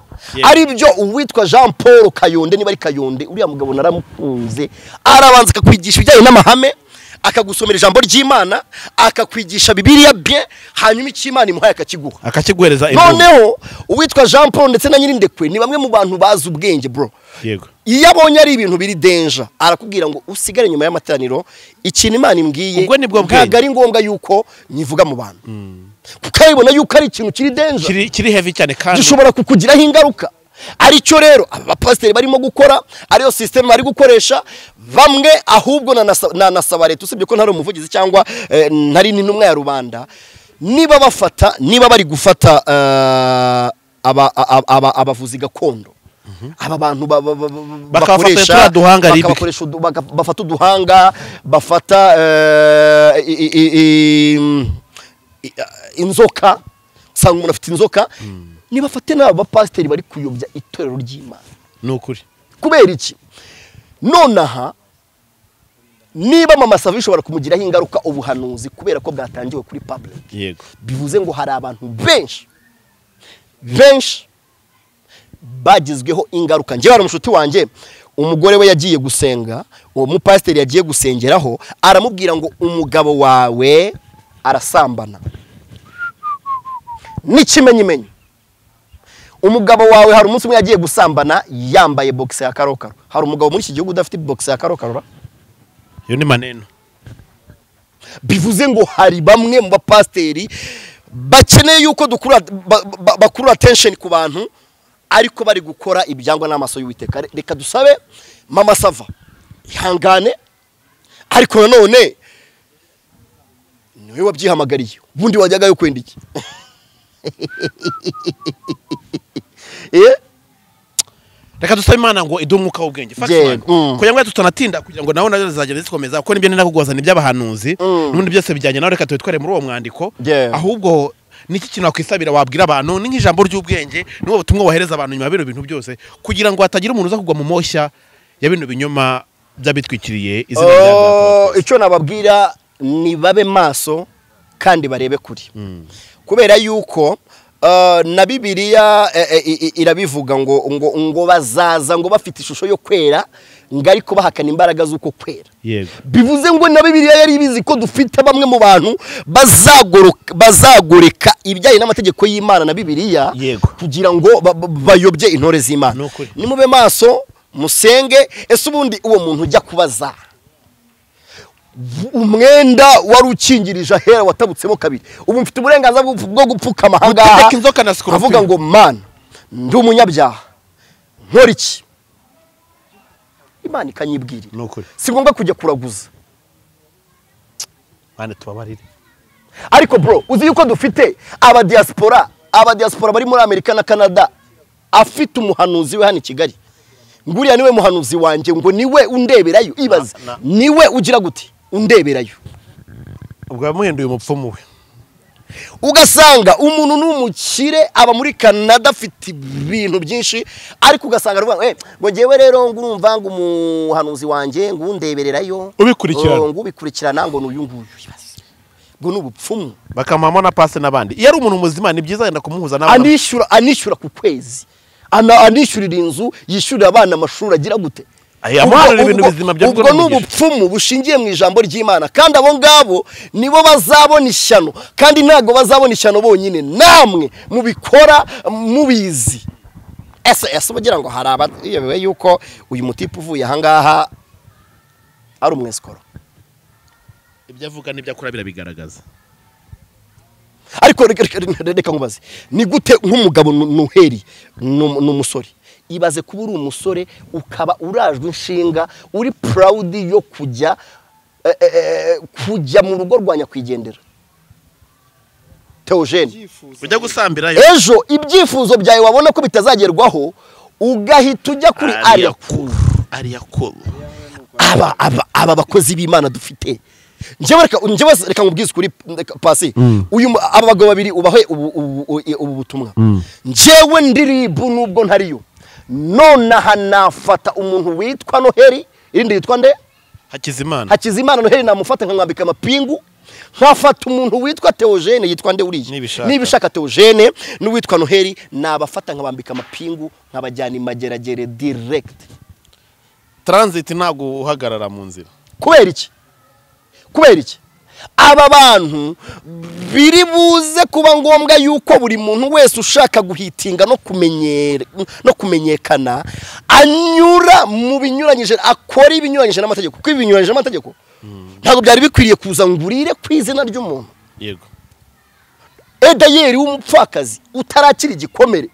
ari byo uwitwa Jean Paul Kayonde niba ari Kayonde uriya mugabo naramukunze arabanza akakwigisha ibijyanye n'amahame akagusomera ijambo ry'Imana akakwigisha Bibiliya bien hanyuma icy'Imana imuhaye akakiguhereza noneho uwitwa Jean Paul ndetse na Nyirindekwe ni bamwe mu bantu bazi ubwenge bro yego iyo abonye ari ibintu biri danger arakubwira ngo usigare nyuma y'amateraniro ikintu Imana imbwiye ntabwo ari ngombwa yuko nyivuga mu bantu kuko ayibona yuko ari ikintu kiri danger kiri heavy cyane kandi gishobora kukugiraho ingaruka aricyo rero abapasiteri barimo gukora ariyo system bari gukoresha bamwe ahubwo nanasaba leta usibye ko ntari umuvugizi cyangwa ntari n'intumwa ya rubanda niba bari gufata abavuzi gakondo aba bantu bakoresha bafata uduhanga bafata inzoka usanga umuntu afite inzoka niba afate n'aba bapasiteri bari kuyobya itorero ry'Imana nukuri kubera iki nonaha niba mama Sava bishobora kumugiraho ingaruka ubuhanuzi kubera ko bwatangiwe kuri public yego bivuze ngo hari abantu benshi bagizweho ingaruka. Njye hari umushuti wanjye umugore we yagiye gusenga, uwo mupasiteri yagiye gusengeraho aramubwira ngo umugabo wawe arasambana. N'ikimenyimenyi umugabo wawe hari umunsi umwe yagiye gusambana yambaye box ya karokaro. Hari umugabo muri iki gihugu udafite box ya karokaro? Yo ni maneno. Bivuze ngo hari bamwe mu bapasiteri bakeneye yuko bakura attention ku bantu ariko bari gukora ibyangwa n'amaso y'Uwiteka. Reka dusabe mama Sava ihangane, ariko nanone niwe wabyihamagariye, ubundi wajyaga yo kwenda iki? Reka dusabe Imana ngo idumuka ubwenge. Kugira ngo tutanatinda kugira ngo nawe nazagenda zikomeza kuko nibyo ninakugoza nibyabahanuzi n'ubundi byose bijyanye nawe. Reka twitware muri uwo mwandiko, ahubwo niki kintu wakwisabira wabwira abantu ni nk'ijambo ry'ubwenge n'uwo butumwa wohereza abantu nyuma y'ibintu bintu byose kugira ngo hatagira umuntu uza kugwa mu moshya ya bino binyoma byabitwikiriye izina rya icyo nababwira ni babe maso kandi barebe kuri kubera yuko na Bibiliya irabivuga ngo bazaza ngo bafite ishusho yo kwera ngo ariko bahakana imbaraga z'uko kwera. Bivuze ngo na Bibiliya yari ibizi ko dufite bamwe mu bantu bazagoreka ibijyanye n'amategeko y'Imana na Bibiliya kugira ngo bayobye intore z'Imana. Nimube maso musenge. Ese ubundi uwo muntu ujya kubaza umwenda wari ukingirije ahera watabutsemo kabiri, ubu mfite uburenganzira bwo gupfukama ahangaha avuga ngo man ndi umunyabyaha nkora iki? Imana ikanyibwirira, si ngombwa kujya kuraguza. Mane tubabarire. Ariko bro, uzi yuko dufite abadiaspora bari muri Amerika na Canada afite umuhanuzi we hano i Kigali. Nguriya niwe muhanuzi wanjye ngo niwe undeberayo. Ibaza niwe ugira gute undeberayo? Ubwo yamuhinduye umupfumu we. Ugasanga umuntu n'umukire aba muri Canada afite ibintu byinshi ariko ugasanga ruvuga ngo jewe rero ngurumva ngo umuhanuzi wanjye ngo undebererayo ubikurikirana ngo n'uyu nguyu. Ngo n'ubupfumu bakamamo na passe n'abandi. Iyo ari umuntu muzima ni byiza yenda kumuhuza n'abandi. Anishyura ku kwezi, anishyurira inzu, yishyurira abana amashuri agira gute. Ubwo n'ubupfumu bushingiye mu ijambo ry'Imana, kandi abo ngabo nibo bazabona ishyano, kandi ntago bazabona ishyano bonyine, namwe mubikora mubizi. Ese bagira ngo hari abayewe yuko uyu mutipe uvuye ahangaha ari umweskoro. Ibyo avuga n'ibyo akora birabigaragaza. Ariko reka nkubaze, ni gute nk'umugabo Noheli n'umusore, ibaze kuba uri umusore ukaba urajwe inshinga uri proud yo kujya mu rugo rwa nyakwigendera Theogene ujya gusambirayo, ejo ibyifuzo byawe wabona ko bitazagerwaho ugahita ujya kuri Ariyakuru. Aba bakozi b'Imana dufite. Njyewe reka nkubwize kuri Pasi, uyu aba bagabo babiri ubahe ubu butumwa. Njyewe ndiribu nubwo ntariyo, none hanafata umuntu witwa Noheli, irindi yitwa nde? Hakizimana Noheli, namufata nkamwambika amapingu. Nkafata umuntu witwa Theogene, yitwa nde uriye? Nibishaka Theogene n'uwitwa Noheli, nabafata nkabambika amapingu nkabajyana imageragere direct. Transit ntago uhagarara mu nzira. Kubera iki? Aba bantu biri buze kuba ngombwa yuko buri muntu wese ushaka guhitinga no kumenyekana anyura mu binyuranyije, akora ibinyuranyije n'amategeko. Kuko ibinyuranyije n'amategeko ntabwo byari bikwiriye kuza ngurire ku izina ry'umuntu. Yego. Edayeri w'umupfakazi utarakira igikomere,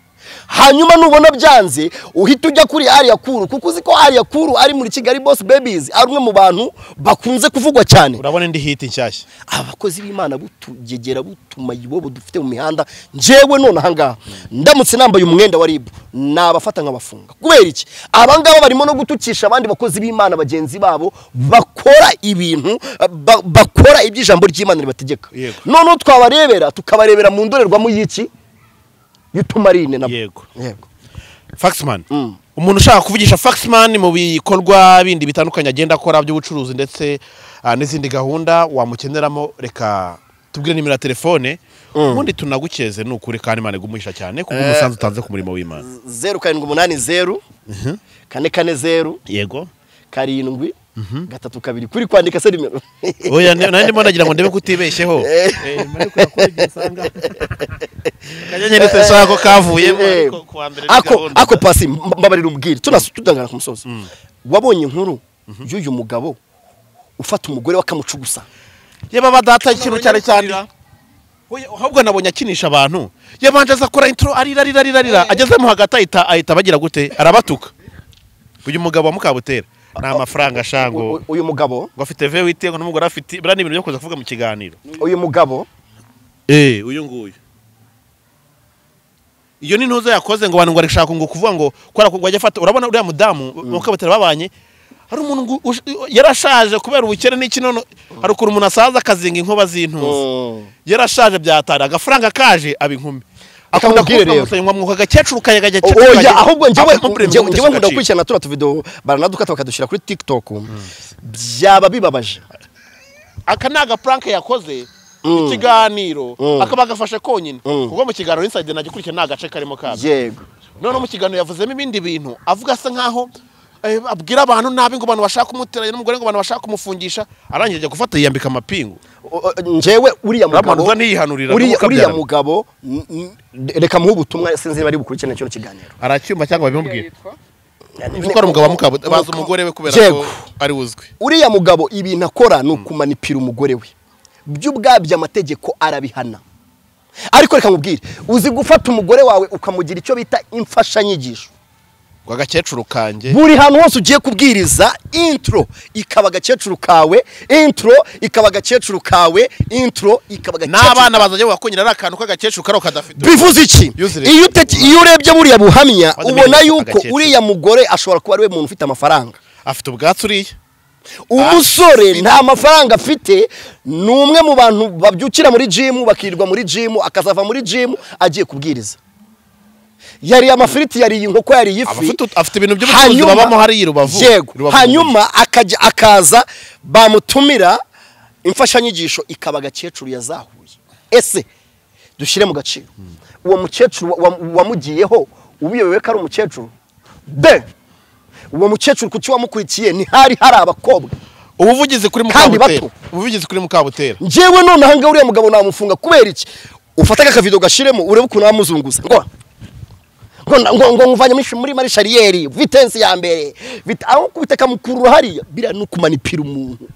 hanyuma nubona byanze uhita ujya kuri Ariyakuru, kuko uzi ko Ariyakuru ari muri Kigali Boss Babies, ari umwe mu bantu bakunze kuvugwa cyane. Urabona indi hit nshyashya. Abakozi b'Imana butugegera butuma yibobo dufite mu mihanda. Njyewe none ahangaha ndamutse nambaye umwenda wa RIB nabafata nkabafunga. Kubera iki? Abangaba barimo no gutukisha abandi bakozi b'Imana bagenzi babo bakora ibintu bakora iby'ijambo ry'Imana ribategeka. None twabarebera tukabarebera mu ndorerwamo y'iki? Yutumarine na Yego. Faxman. umuntu ushaka kuvugisha Faxman mu bikorwa bindi bitandukanye agenda akora by'ubucuruzi ndetse n'izindi gahunda wamukeneramo reka tubwire nimero ya telefone ubundi tunagukeze nukuri kandi Imana igumuhisha cyane kuko umusanzu utanze ku murimo w'Imana 0780 440 yego 7 3 kuri kwandika se nimero oya nandi mbona nagira ngo ndebe kutibeshyeho mari kurakora igisanga kanyenyeretse shako kavuye kwa mbere ako pasi mbabarira umbwire tudangana ku musozi wabonye inkuru y'uyu mugabo ufata umugore wakamucugusa yeba badata ikintu cyane cyane ahubwo nabonye akinisha abantu yabanje akora intro arira ageze mu hagati ahita bagira gute arabatuka uyu mugabo wa Mukabutera na amafaranga shango uyu mugabo ngo afite V8 ngo n'umugore afite bra n'ibintu byo kuza kuvuga mu kiganiro uyu mugabo uyu nguyu iyo ni ntuzo yakoze ngo abantu ngo arishaka ngo kuvuga ngo kwara kugwa afata urabona uriya mudamu Mukabutera babanye hari umuntu yarashaje kubera ubukene n'ikinono hari ukuri umuntu asaza akazinga inkoba z'intuzo yarashaje byatara agafaranga kaje abinkumi akunda kumusanywa mu gakecuru kayagaje oya ahubwo njyewe nkunda gukurikirana tura tuvideo baranadukata bakadushira kuri TikTok byaba bibabaje aka naga prank yakoze ikiganiro akaba gafashe konyine kuko mu kiganiro inside nagikurikirana nagace karimo kabyo yego none mu kiganiro yavuzemo ibindi bintu avuga asa nkaho abwira abantu nabi ngo abantu bashaka kumuteranya n'umugore ngo abantu bashaka kumufungisha arangije gufata yiyambika amapingu njewe uriya mugabo uriya mugabo reka muhe ubutumwa sinzi bari bukurikirana cyo kiganiro aracyumva cyangwa bimumbwira niko ari umugabo Mukabutera baza umugore we kubera ko ari uzwi uriya mugabo ibintu akora ni ukumanipira umugore we by'ubwabyo amategeko arabihana ariko reka nkubwire uzi gufata umugore wawe ukamugira icyo bita imfashanyigisho agakecuru kanje buri hantu hose ugiye kubwiriza intro ikaba agakecuru kawe intro ikaba agakecuru kawe intro ikaba agakecuru n'abana bazajya bakonyera ari akantu k'agakecuru karo kadafite bivuze iki iyo urebye buriya buhamya ubona yuko uriya mugore ashobora kuba ari we muntu ufite amafaranga afite ubwatsi uriya umusore nta mafaranga afite ni umwe mu bantu babyukira muri gym bakirwa muri gym akazava muri gym agiye kubwiriza yari amafiriti yari inkoko yari yifi afite ibintu by'ubucuruzi babamo hari Rubavu hanyuma akaza bamutumira imfashanyigisho ikaba agakecuru yazahuye ese dushire mu gaciro uwo mukecuru wamugiyeho ubiyobewe ko ari umukecuru be uwo mukecuru kuki wamukurikiye ni hari abakobwa ubuvugizi kuri Mukabutera njyewe none hanga uriya mugabo namufunga kubera iki ufata akavido gashiremo urebe ukuntu amuzunguza ngo nguvanye muri marisharieri vitesse ya mbere aho kubiteka mukuru hariya bira no kumanipira umuntu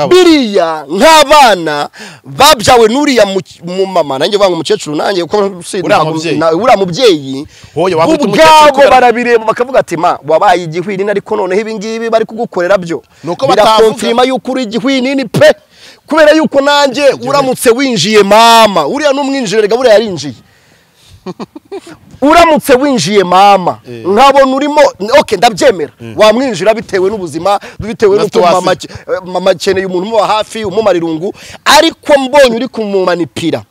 biriya nk'abana babyawe n'uriya mu mama nanjye vanga umukecuru nanjye uko uriya mubyeyi ubwabo barabireba bakavuga ati ma wabaye igihwinini ariko noneho ibi ngibi bari kugukorera byo birakonfirma yuko uri igihwinini pe kubera yuko nanjye uramutse winjiye mama uriya n'umwinjire rega buriya yarinjiye uramutse winjiye mama nkabona urimo ndabyemera wamwinjira bitewe n'ubuzima bitewe n'uko mama akeneye umuntu umuba hafi umumarirungu ariko mbonye uri kumumanipira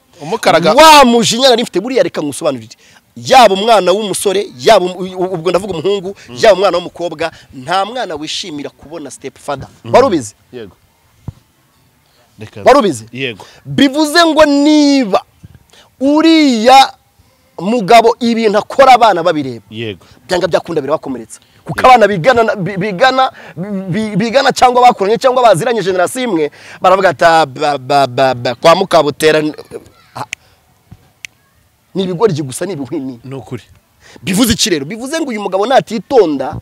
wamujinya nari mfite buriya reka ngusobanurire yaba umwana w'umusore yaba ubwo ndavuga umuhungu yaba umwana w'umukobwa nta mwana wishimira kubona step father warubizi yego warubizi yego bivuze ngo niba uriya mugabo ibintu akora abana babireba yego byanga byakunda birabakomeretsa kuko abana bigana cyangwa bakuranye cyangwa baziranye generation imwe baravuga ata kwa Mukabutera ni ibigoryi gusa ni ibihwini nukuri bivuze iki rero bivuze ngo uyu mugabo natitonda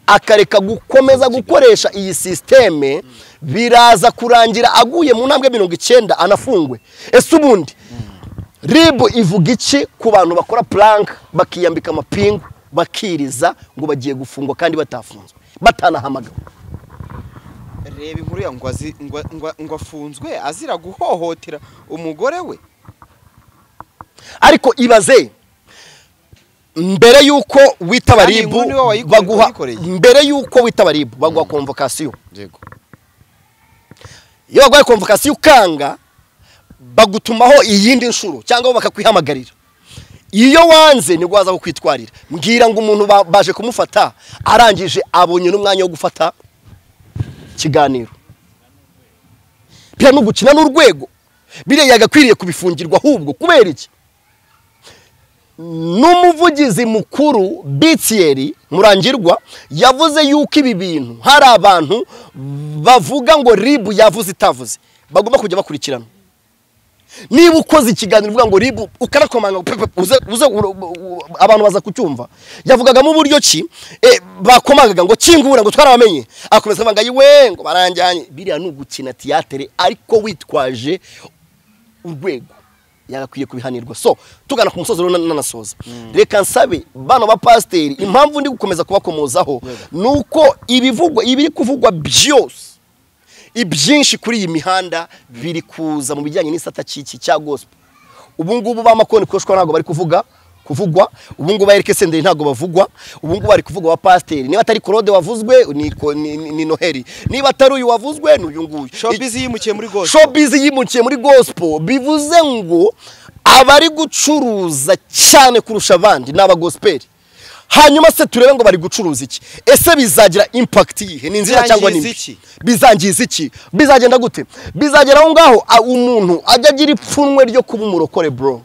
akareka gukomeza gukoresha iyi systeme biraza kurangira aguye mu ntambwe 90 anafungwe ese ubundi Ribu ivuga iki ku bantu bakora prank bakiyambika amapingu bakiriza ngo bagiye gufungwa kandi batafunzwe batanahamagara reba inkuru ya ngo afunzwe azira guhohotera umugore we ariko ibaze mbere yuko witaba Ribu baguha mbere yuko witaba Ribu baguha convocation yego iyo baguha convocation ukanga bagutumaho iyindi nshuro cyangwa bakakwihamagarira iyo wanze nibwo waza kukwitwarira mbwira ngo umuntu baje kumufata arangije abonye n'umwanya wo gufata kiganiro bya no gukina n'urwego bire yagakwiriye kubifungirwa ahubwo kubera iki n'umuvugizi mukuru Bitieri Murangirwa yavuze yuko ibi bintu hari abantu bavuga ngo ribu yavuze itavuze bagomba kujya bakurikirana niba ukoze ikiganiro uvuga ngo ribu ukarakomanga uze abantu baza kucyumva yavugaga mu buryo ki bakomangaga ngo kingura ngo twarabamenye akomeza banga yiwe ngo baranjyanye biriya n'ugukina theatre ariko witwaje urwego yagakwiye kubihanirwa so tugana ku musozo rero nanasoza reka nsabe bano ba pasiteri impamvu ndi gukomeza kubakomozaho nuko ibivugwa ibiri kuvugwa byose ibyinshi kuri iyi mihanda biri kuza mu bijyanye n'isata ciki cya gospel ubu ngubu bamakoni koshwa ntago bari kuvugwa ubu ngubu Eric Senderi ntago bavugwa ubu ngubu bari kuvugwa wa pasiteri niba atari Claude wavuzwe ni Noheli niba atari uyu wavuzwe n'uyu nguyu showbiz yimukiye muri gospel bivuze ngo abari gucuruza cyane kurusha abandi n'aba gospel hanyuma se turebe ngo bari gucuruza iki ese bizagira impact yihe ni nzira cyangwa ni bizangiza iki bizagenda gute bizagera aho ngaho umuntu ajya agira ipfunwe ryo kuba umurokore bro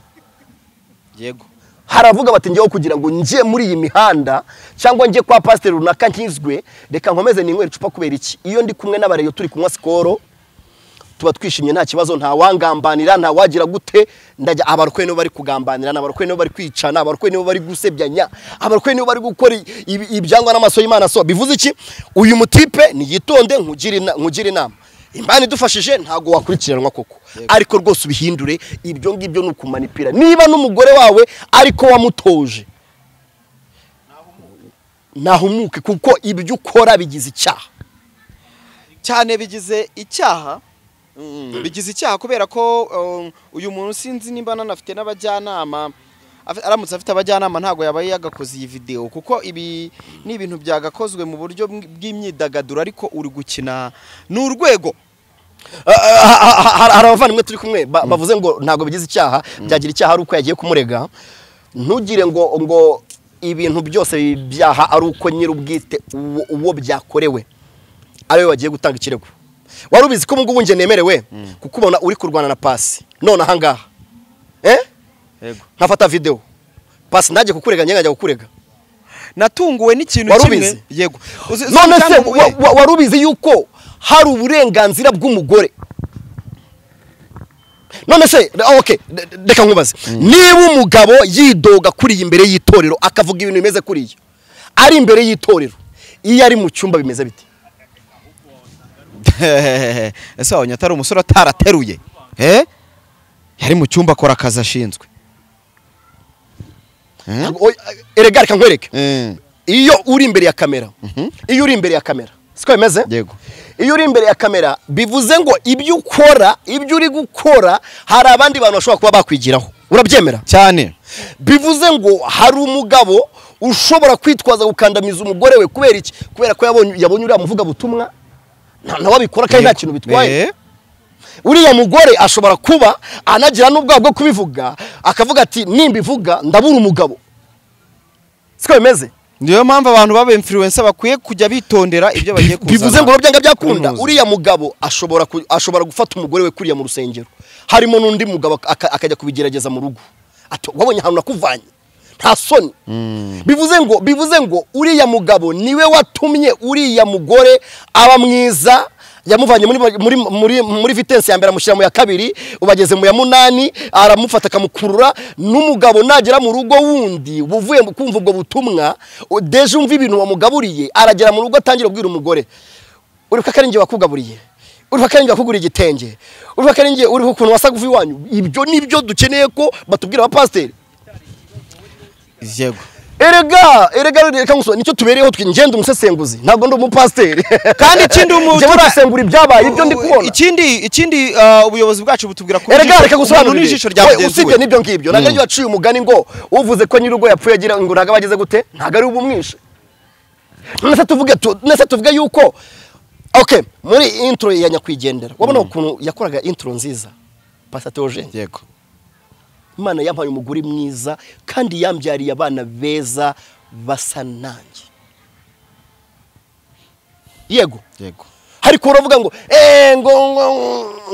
yego haravuga bati ngiye kugira ngo nje muri iyi mihanda cyangwa nje kwa pastor runaka nkizwe reka nkomeze ninywera icupa kubera iki iyo ndi kumwe n'abareyo turi kunywa skoro tuba twishimye nta kibazo nta wangambanira nta wagira gute ndajya abarokwe no bari kugambanira n'abarokwe no bari kwicana abarokwe no bari gusebyanya abarokwe no bari gukora ibyangwa n'amaso y'Imana so bivuze iki uyu mutipe ni yitonde nkugire inama Imana idufashije ntago wakurikiranwa koko ariko rwose ubihindure ibyo ngibyo nukumanipira niba n'umugore wawe ariko wamutoje nahumuke kuko ibyo ukora bigize icyaha cyane bigize icyaha kubera ko uyu muntu sinzi nimba nanafite n'abajyanama aramutse afite abajyanama ntago yabaye yagakoze iyi video kuko ibi ni ibintu byagakozwe mu buryo bw'imyidagaduro ariko uri gukina n'urwego hari abavandimwe turi kumwe bavuze ngo ntago bigize icyaha byagira icyaha ari uko yagiye kumurega ntugire ngo ibintu byose byaha ari uko nyir'ubwite uwo byakorewe ariwe wagiye gutanga ikirego warubizi ko ngubu nge nemerewe kukubona uri kurwana na Pasi none ahangaha yego nkafata video Pasi ndaje kukurega nge ngajya kukurega natunguwe n'ikintu kimwe yego none se warubizi yuko hari uburenganzira bw'umugore none se okay reka nkubaze niba umugabo yidoga kuri imbere y'itorero akavuga ibintu bimeze kuri iyo ari imbere y'itorero iyo ari mu cyumba bimeze biti ese wabonye atari umusore atarateruye yari mu cyumba akora akazi ashinzwe erega reka nkwereke iyo uri imbere ya kamera siko bimeze yego iyo uri imbere ya kamera bivuze ngo ibyo ukora ibyo uri gukora hari abandi bantu bashobora kuba bakwigiraho urabyemera cyane bivuze ngo hari umugabo ushobora kwitwaza gukandamiza umugore we kubera iki kubera ko yabonye uriya muvuga butumwa nawe abikora kandi nta kintu bitwaye uriya mugore ashobora kuba anagira n'ubwabo bwo kubivuga akavuga ati nimbivuga ndabura umugabo siko bimeze niyo mpamvu abantu baba influencer bakwiye kujya bitondera ibyo bagiye kuzana bivuze ngo byanga byakunda uriya mugabo ashobora gufata umugore we kuriya mu rusengero harimo n'undi mugabo akajya kubigerageza mu rugo wabonye ahantu nakuvanye nta soni bivuze ngo uriya mugabo niwe watumye uriya mugore aba mwiza yamuvanye muri vitesse ya mbere amushyira mu ya kabiri ubageze mu ya 8 aramufata akamukurura n'umugabo nagera mu rugo wundi buvuye kumva ubwo butumwa deje umva ibintu wamugaburiye aragera mu rugo atangira kubwira umugore uri kakaringe wakugaburiye uri kakaringe wakuguriye igitenge uri kakaringe uri ukuntu wasagufi wanyu ibyo nibyo dukeneye ko batubwira abapasiteri yego erega reka nguso nicyo tubereyeho twingenda umusesenguzi ntabwo ndi umupasiteri kandi ikindi turasengura ibyabaye ibyo ndi kubona ikindi ubuyobozi bwacu butubwira ko reka gusobanura n'ijisho ryawe usibye nibyo ngibyo nagaje waciye umugani ngo uvuze ko nyirugo yapfuye agira ngo naga bageze gute ntago ari ubumwishe nese tuvuge yuko okay muri intro ya nyakwigendera wabona ukuntu yakoraga intro nziza Pastor Eugene yego Imana yampaye umugore mwiza kandi yambyariye abana beza basa nanjye. Yego ariko uravuga ngo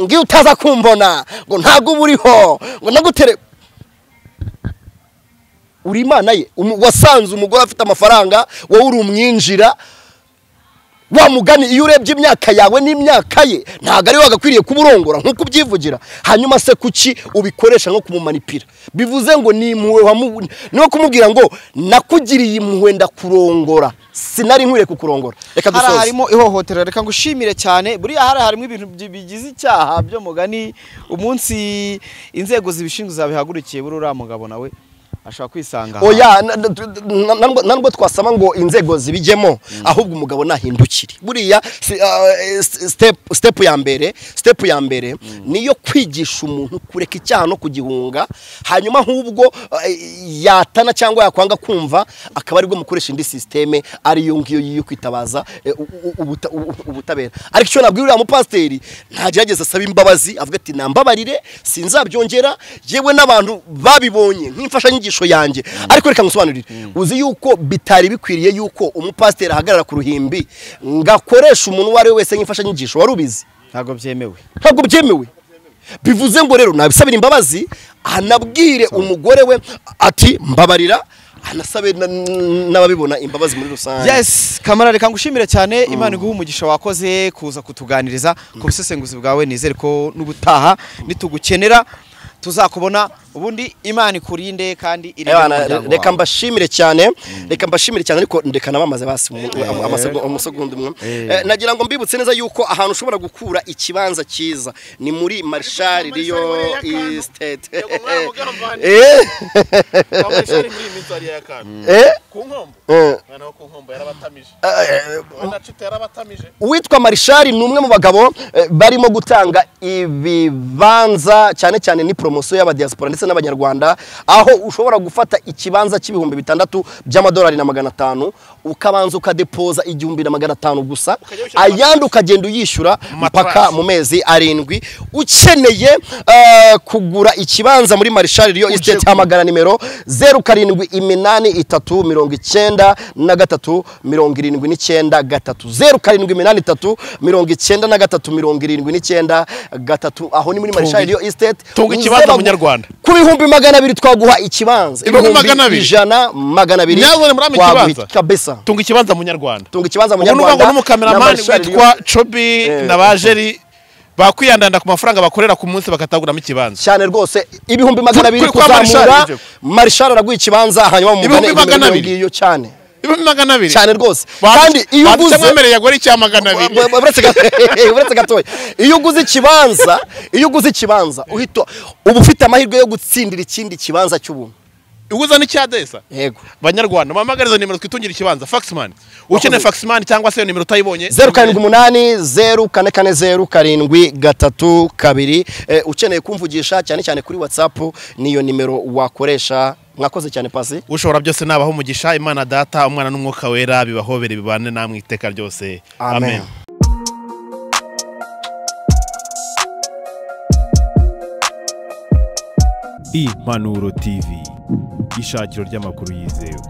ngiye utaza kumbona ngo ntago buriho ngo nagutere uri Imana ye wasanze umugore afite amafaranga wowe uri umwinjira wa mugani iyo urebye imyaka yawe n'imyaka ye ntago ari wagakwiriye kuburongora nkuko ubyivugira hanyuma se kuki ubikoresha nko kumumanipira bivuze ngo ni impuhwe no kumubwira ngo nakugiriye impuhwe ndakurongora sinari nkwiriye kukurongora. Reka dusoze harimo ihohotera. Reka ngushimire cyane buriya harimo ibintu bigize icyaha byo mugani umunsi inzego zibishinzwe zabihagurukiye burura mugabo nawe ashaka kwisanga. Oya nango twasaba ngo inzego zibijemo ahubwo umugabo nahindukire buriya step ya mbere niyo kwigisha umuntu kureka icyaha no kugihunga hanyuma ahubwo yatana cyangwa yakwanga kumva akaba aribwo mukoresha indi systeme ari yo ngiyo yiyo kwitabaza ubutabera. Ariko cyo nabwirira mu pasiteri ntagerageza asaba imbabazi avuga ati nambabarire sinzabyongera yewe n'abantu babibonye nk'imfasha nyigisho yanjye. Ariko reka ngusobanurire uzi yuko bitari bikwiriye yuko umupasiteri ahagarara ku ruhimbi ngakoresha umuntu wari wese nk'imfasha nyigisho warubizi ntago byemewe bivuze ngo rero nabisabira imbabazi anabwire umugore we ati mbabarira anasabe n'ababibona imbabazi muri rusange. Yes Kamara reka ngushimire cyane Imana iguha umugisha wakoze kuza kutuganiriza ku busesenguzi bwawe nizere ko n'ubutaha nitugukenera tuzakubona ubundi Imana ikurinde kandi reka mbashimire cyane ariko ndeka nabamaze basi umusegonda umwe nagira ngo mbibutse neza yuko ahantu ushobora gukura ikibanza cyiza ni muri Marshall Rio Estate witwa Marshall ni umwe mu bagabo barimo gutanga ibibanza cyane ni promotion y'aba diaspora ndetse n'abanyarwanda aho ushobora gufata ikibanza cy'ibihumbi 600 by'amadolari na 500 ukabanza ukadepoza 1500 gusa ayandi ukagenda uyishyura mpaka mu mezi 7 ukeneye kugura ikibanza muri Marshall Rio Estate hamagara nimero 0783909379 0783909379 aho ni muri Marshall Rio Estate. Tunga ikibanza munyarwanda ku bihumbi 200 twaguha ikibanza ibihumbi 200 nyazo muri ikibanza kabisa. Tunga ikibanza munyarwanda ubu n'umukameramani witwa Chobi na Bajeri bakwiyandanda ku mafaranga bakorera ku munsi bakataguramo ikibanza cyane rwose ibihumbi 200 kuzamura Marshall araguha ikibanza hanyuma mu mugane ngiyo cyane ibihumbi 200 cyane rwose kandi iyo uguze mwemereye yagora icya 200 uretse gatoya iyo uguze ikibanza uhita ubu ufite amahirwe yo gutsindira ikindi kibanza cy'ubuntu uguza n'icyadesa. Yego banyarwanda mamagariza nimero twitungira ikibanza faxman ukeneye faxman cyangwa se nimero utayibonye 0788040732 ukeneye kumvugisha cyane kuri WhatsApp niyo nimero wakoresha. Mwakoze cyane Pasi ushobora byose nabaho umugisha Imana data umwana n'umwuka wera bibahobere bibane namwe iteka ryose amen. Impanuro TV ishakiro ry'amakuru yizewe.